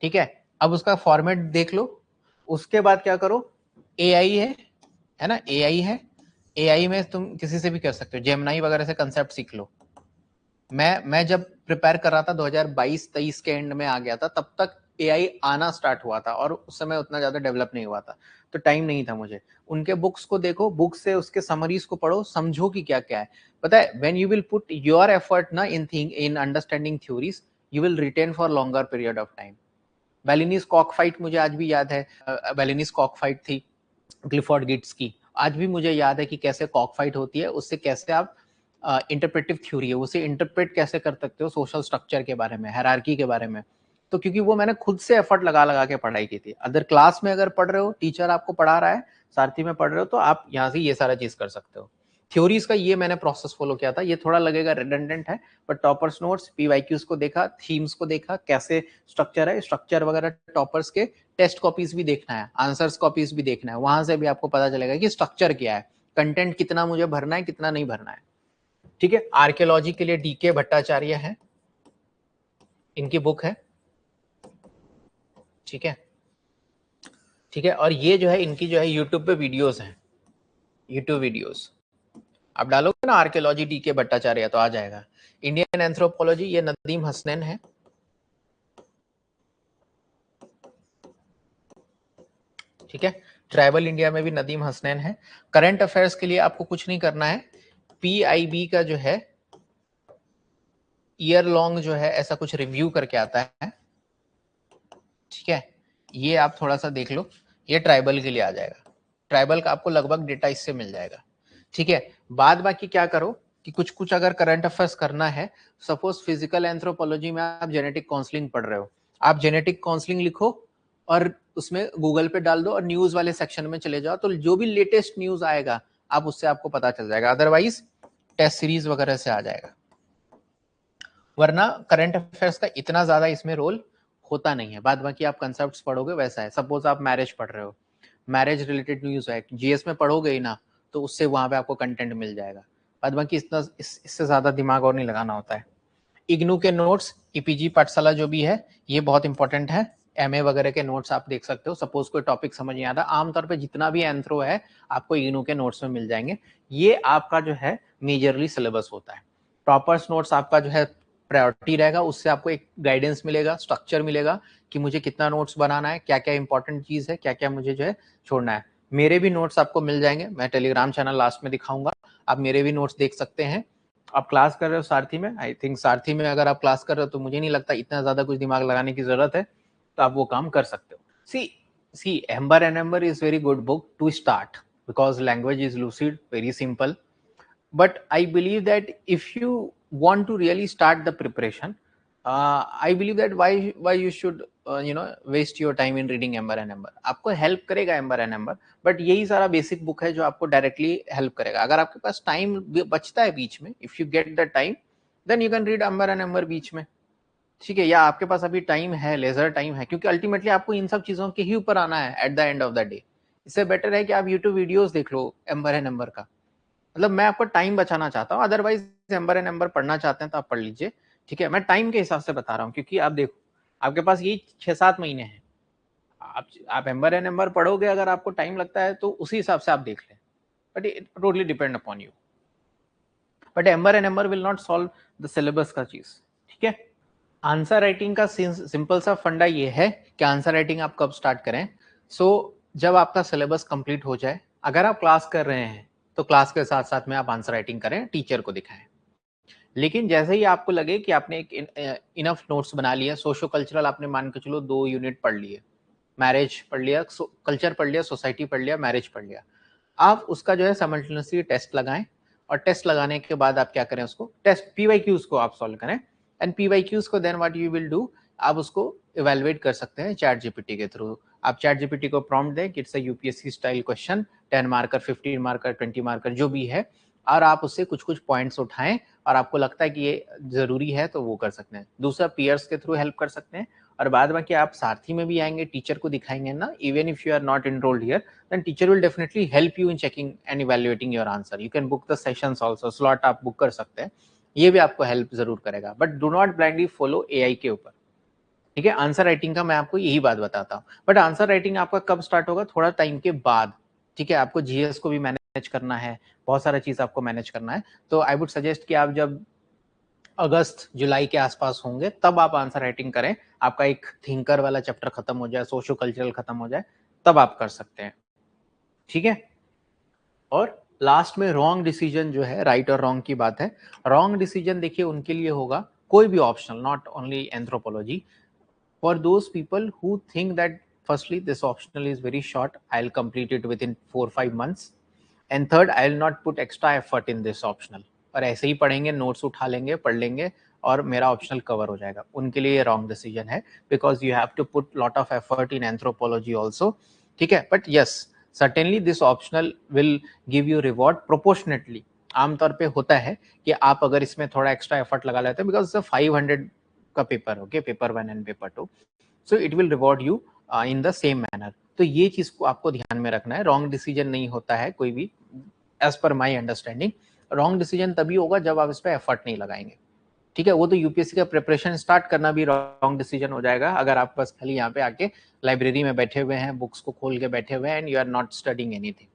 ठीक है। अब उसका फॉर्मेट देख लो, उसके बाद क्या करो, एआई है ना, एआई है, एआई में तुम किसी से भी कर सकते हो, जेमिनाई वगैरह से कंसेप्ट सीख लो। मैं जब प्रिपेयर कर रहा था 2022-23 के एंड में आ गया था, तब तक एआई आना स्टार्ट हुआ था और उस समय उतना ज्यादा डेवलप नहीं हुआ था, तो टाइम नहीं था मुझे। उनके बुक्स को देखो, बुक से उसके समरीज को पढ़ो, समझो कि क्या क्या है। पता है, when you will put your effort ना in understanding theories, you will retain for longer period of time. Balinese cock fight मुझे आज भी याद है, बेलिनीज कॉक फाइट थी क्लिफोर्ड गिट्स की, आज भी मुझे याद है कि कैसे कॉक फाइट होती है, उससे कैसे आप इंटरप्रेटिव थ्योरी है उसे इंटरप्रेट कैसे कर सकते हो, सोशल स्ट्रक्चर के बारे में, हायरार्की के बारे में। तो क्योंकि वो मैंने खुद से एफर्ट लगा लगा के पढ़ाई की थी। अदर क्लास में अगर पढ़ रहे हो, टीचर आपको पढ़ा रहा है, सारथी में पढ़ रहे हो, तो आप यहाँ से ये सारा चीज कर सकते हो। थ्योरीज का ये मैंने प्रोसेस फॉलो किया था, ये थोड़ा लगेगा रिडंडेंट है, बट टॉपर्स नोट्स, पीवाईक्यूज को देखा, थीम्स को देखा, कैसे स्ट्रक्चर है, स्ट्रक्चर वगैरह टॉपर्स के टेस्ट कॉपीज भी देखना है, आंसर्स कॉपीज भी देखना है, वहां से भी आपको पता चलेगा कि स्ट्रक्चर क्या है, कंटेंट कितना मुझे भरना है, कितना नहीं भरना है। ठीक है, आर्कियोलॉजी के लिए डीके भट्टाचार्य है, इनकी बुक है। ठीक है, ठीक है, और ये जो है इनकी जो है यूट्यूब पे वीडियोस हैं, यूट्यूब वीडियोस आप डालोगे ना आर्कियोलॉजी डीके भट्टाचार्य तो आ जाएगा। इंडियन एंथ्रोपोलॉजी ये नदीम हसनैन है। ठीक है, ट्राइबल इंडिया में भी नदीम हसनैन है। करंट अफेयर्स के लिए आपको कुछ नहीं करना है, पीआईबी का जो है ईयर लॉन्ग जो है ऐसा कुछ रिव्यू करके आता है। ठीक है, ये आप थोड़ा सा देख लो, ये ट्राइबल के लिए आ जाएगा, ट्राइबल का आपको लगभग डेटा इससे मिल जाएगा। ठीक है, बाद बाकी क्या करो कि कुछ कुछ अगर करंट अफेयर्स करना है, सपोज फिजिकल एंथ्रोपोलॉजी में आप जेनेटिक काउंसलिंग पढ़ रहे हो, आप जेनेटिक काउंसलिंग लिखो और उसमें गूगल पे डाल दो और न्यूज वाले सेक्शन में चले जाओ, तो जो भी लेटेस्ट न्यूज आएगा आप उससे आपको पता चल जाएगा, अदरवाइज टेस्ट सीरीज वगैरह से आ जाएगा, वरना करंट अफेयर्स का इतना ज्यादा इसमें रोल होता नहीं है। बाद बाकी आप कंसेप्ट पढ़ोगे वैसा है, सपोज आप मैरिज पढ़ रहे हो, मैरिज रिलेटेड न्यूज है, जीएस में पढ़ोगे ही ना, तो उससे वहां पे आपको कंटेंट मिल जाएगा। बाद बाकी इतना इससे ज्यादा दिमाग और नहीं लगाना होता है। इग्नू के नोट्स, ईपीजी पाठशाला जो भी है ये बहुत इंपॉर्टेंट है, एमए वगैरह के नोट्स आप देख सकते हो। सपोज कोई टॉपिक समझ नहीं आता, आमतौर पे जितना भी एंथ्रो है आपको इग्नू के नोट्स में मिल जाएंगे। ये आपका जो है मेजरली सिलेबस होता है। टॉपर्स नोट्स आपका जो है प्रायोरिटी रहेगा, उससे आपको एक गाइडेंस मिलेगा, स्ट्रक्चर मिलेगा कि मुझे कितना नोट्स बनाना है, क्या क्या इंपॉर्टेंट चीज है, क्या क्या मुझे जो है छोड़ना है। मेरे भी नोट्स आपको मिल जाएंगे, मैं टेलीग्राम चैनल लास्ट में दिखाऊंगा, आप मेरे भी नोट्स देख सकते हैं। आप क्लास कर रहे हो सारथी में, आई थिंक सारथी में अगर आप क्लास कर रहे हो तो मुझे नहीं लगता इतना ज्यादा कुछ दिमाग लगाने की जरूरत है, तो आप वो काम कर सकते हो। C Ember and Ember is very good book to start because language is lucid, very simple, but I believe that if you want to really start the preparation, I believe that why you should waste your time in reading Ember and Ember। आपको हेल्प करेगा Ember and Ember, बट यही सारा बेसिक बुक है जो आपको डायरेक्टली हेल्प करेगा। अगर आपके पास टाइम बचता है बीच में, if you get the time, then you can read Ember and Ember बीच में। ठीक है, या आपके पास अभी टाइम है, लेजर टाइम है, क्योंकि अल्टीमेटली आपको इन सब चीजों के ही ऊपर आना है at the end of the day. इससे बेटर है कि आप यूट्यूब वीडियोस देख लो Ember and Ember का, मतलब मैं आपको टाइम बचाना चाहता हूँ, अदरवाइज एम्बर एंड एम्बर पढ़ना चाहते हैं तो आप पढ़ लीजिए। ठीक है, मैं टाइम के हिसाब से बता रहा हूँ, क्योंकि आप देखो आपके पास यही 6-7 महीने हैं, आप एम्बर एंड एम्बर पढ़ोगे, अगर आपको टाइम लगता है तो उसी हिसाब से आप देख लें, but it totally depend upon you. But amber and amber will not solve the syllabus का चीज। ठीक है, आंसर राइटिंग का सिंपल सा फंडा ये है कि आंसर राइटिंग आप कब स्टार्ट करें, जब आपका सिलेबस कंप्लीट हो जाए। अगर आप क्लास कर रहे हैं तो क्लास के साथ साथ में आप आंसर राइटिंग करें, टीचर को दिखाएं। लेकिन जैसे ही आपको लगे कि आपने एक इनफ नोट्स बना लिया, सोशो कल्चरल आपने मान के चलो 2 यूनिट पढ़ लिए, मैरिज पढ़ लिया, कल्चर पढ़ लिया, सोसाइटी पढ़ लिया, मैरिज पढ़ लिया, आप उसका जो है साइमल्टेनियसली टेस्ट लगाएं, और टेस्ट लगाने के बाद आप क्या करें, उसको टेस्ट पीवाईक्यूज को आप सॉल्व करें, एंड पीवाईक्यूज को then what you will do, आप उसको इवेलुएट कर सकते हैं चैट जीपीटी के थ्रू। आप चैट जीपीटी को प्रॉम्प्ट दें कि it's a UPSC style question, 10 marker, 15 marker, 20 marker जो भी है, और आप उससे कुछ कुछ पॉइंट्स उठाएं और आपको लगता है कि ये जरूरी है तो वो कर सकते हैं। दूसरा पीयर्स के थ्रू हेल्प कर सकते हैं, और बाद बाकी आप सारथी में भी आएंगे, टीचर को दिखाएंगे ना, even if you are not enrolled here, then teacher will definitely help you in checking and evaluating your answer। you can book the sessions also, slot आप बुक कर सकते हैं, ये भी आपको हेल्प जरूर करेगा, but do not blindly follow AI के ऊपर। ठीक है, आंसर राइटिंग का मैं आपको यही बात बताता हूँ, बट आंसर राइटिंग आपका कब स्टार्ट होगा, थोड़ा टाइम के बाद। ठीक है, आपको जीएस को भी मैनेज करना है, बहुत सारा चीज आपको मैनेज करना है, तो आई वुड सजेस्ट कि आप जब अगस्त जुलाई के आसपास होंगे तब आप आंसर राइटिंग करें, आपका एक थिंकर वाला चैप्टर खत्म हो जाए, सोशो कल्चरल खत्म हो जाए, तब आप कर सकते हैं। ठीक है, और लास्ट में रॉन्ग डिसीजन जो है, राइट और रॉन्ग की बात है। रॉन्ग डिसीजन देखिए उनके लिए होगा कोई भी optional, not only anthropology, for those people who think that firstly this optional is very short, I will complete it with in 4-5 months, and third I will not put extra effort in this optional, और ऐसे ही पढ़ेंगे, नोट्स उठा लेंगे, पढ़ लेंगे और मेरा ऑप्शनल कवर हो जाएगा, उनके लिए ये रॉन्ग डिसीजन है, because you have to put lot of effort in anthropology also. ठीक है, but yes, certainly this optional will give you reward proportionately आमतौर पे होता है कि आप अगर इसमें थोड़ा एक्स्ट्रा एफर्ट लगा लेते हैं, बिकॉज 500 का paper, okay, paper 1 and paper 2, so it will reward you in the same manner. तो ये चीज को आपको ध्यान में रखना है। रॉन्ग डिसीजन नहीं होता है कोई भी, as per my understanding. Wrong decision तभी होगा जब आप इस पर एफर्ट नहीं लगाएंगे, ठीक है। वो तो यूपीएससी का प्रिपरेशन स्टार्ट करना भी रॉन्ग डिसीजन हो जाएगा अगर आप बस खाली यहाँ पे आके लाइब्रेरी में बैठे हुए हैं, बुक्स को खोल के बैठे हुए हैं, and you are not studying anything.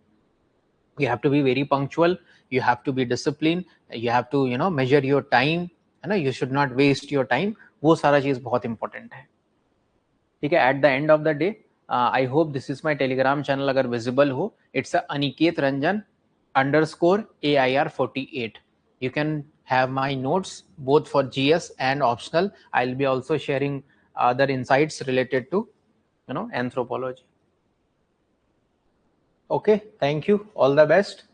You have to be very punctual, you have to be disciplined, you have to measure your time, है ना, you should not waste your time। वो सारा चीज बहुत इंपॉर्टेंट है, ठीक है। At the end of the day, I hope this is my Telegram channel अगर विजिबल हो, it's Aniket Ranjan _AIR48। you can have my notes both for GS and optional। I'll be also sharing other insights related to anthropology। Okay, thank you, all the best।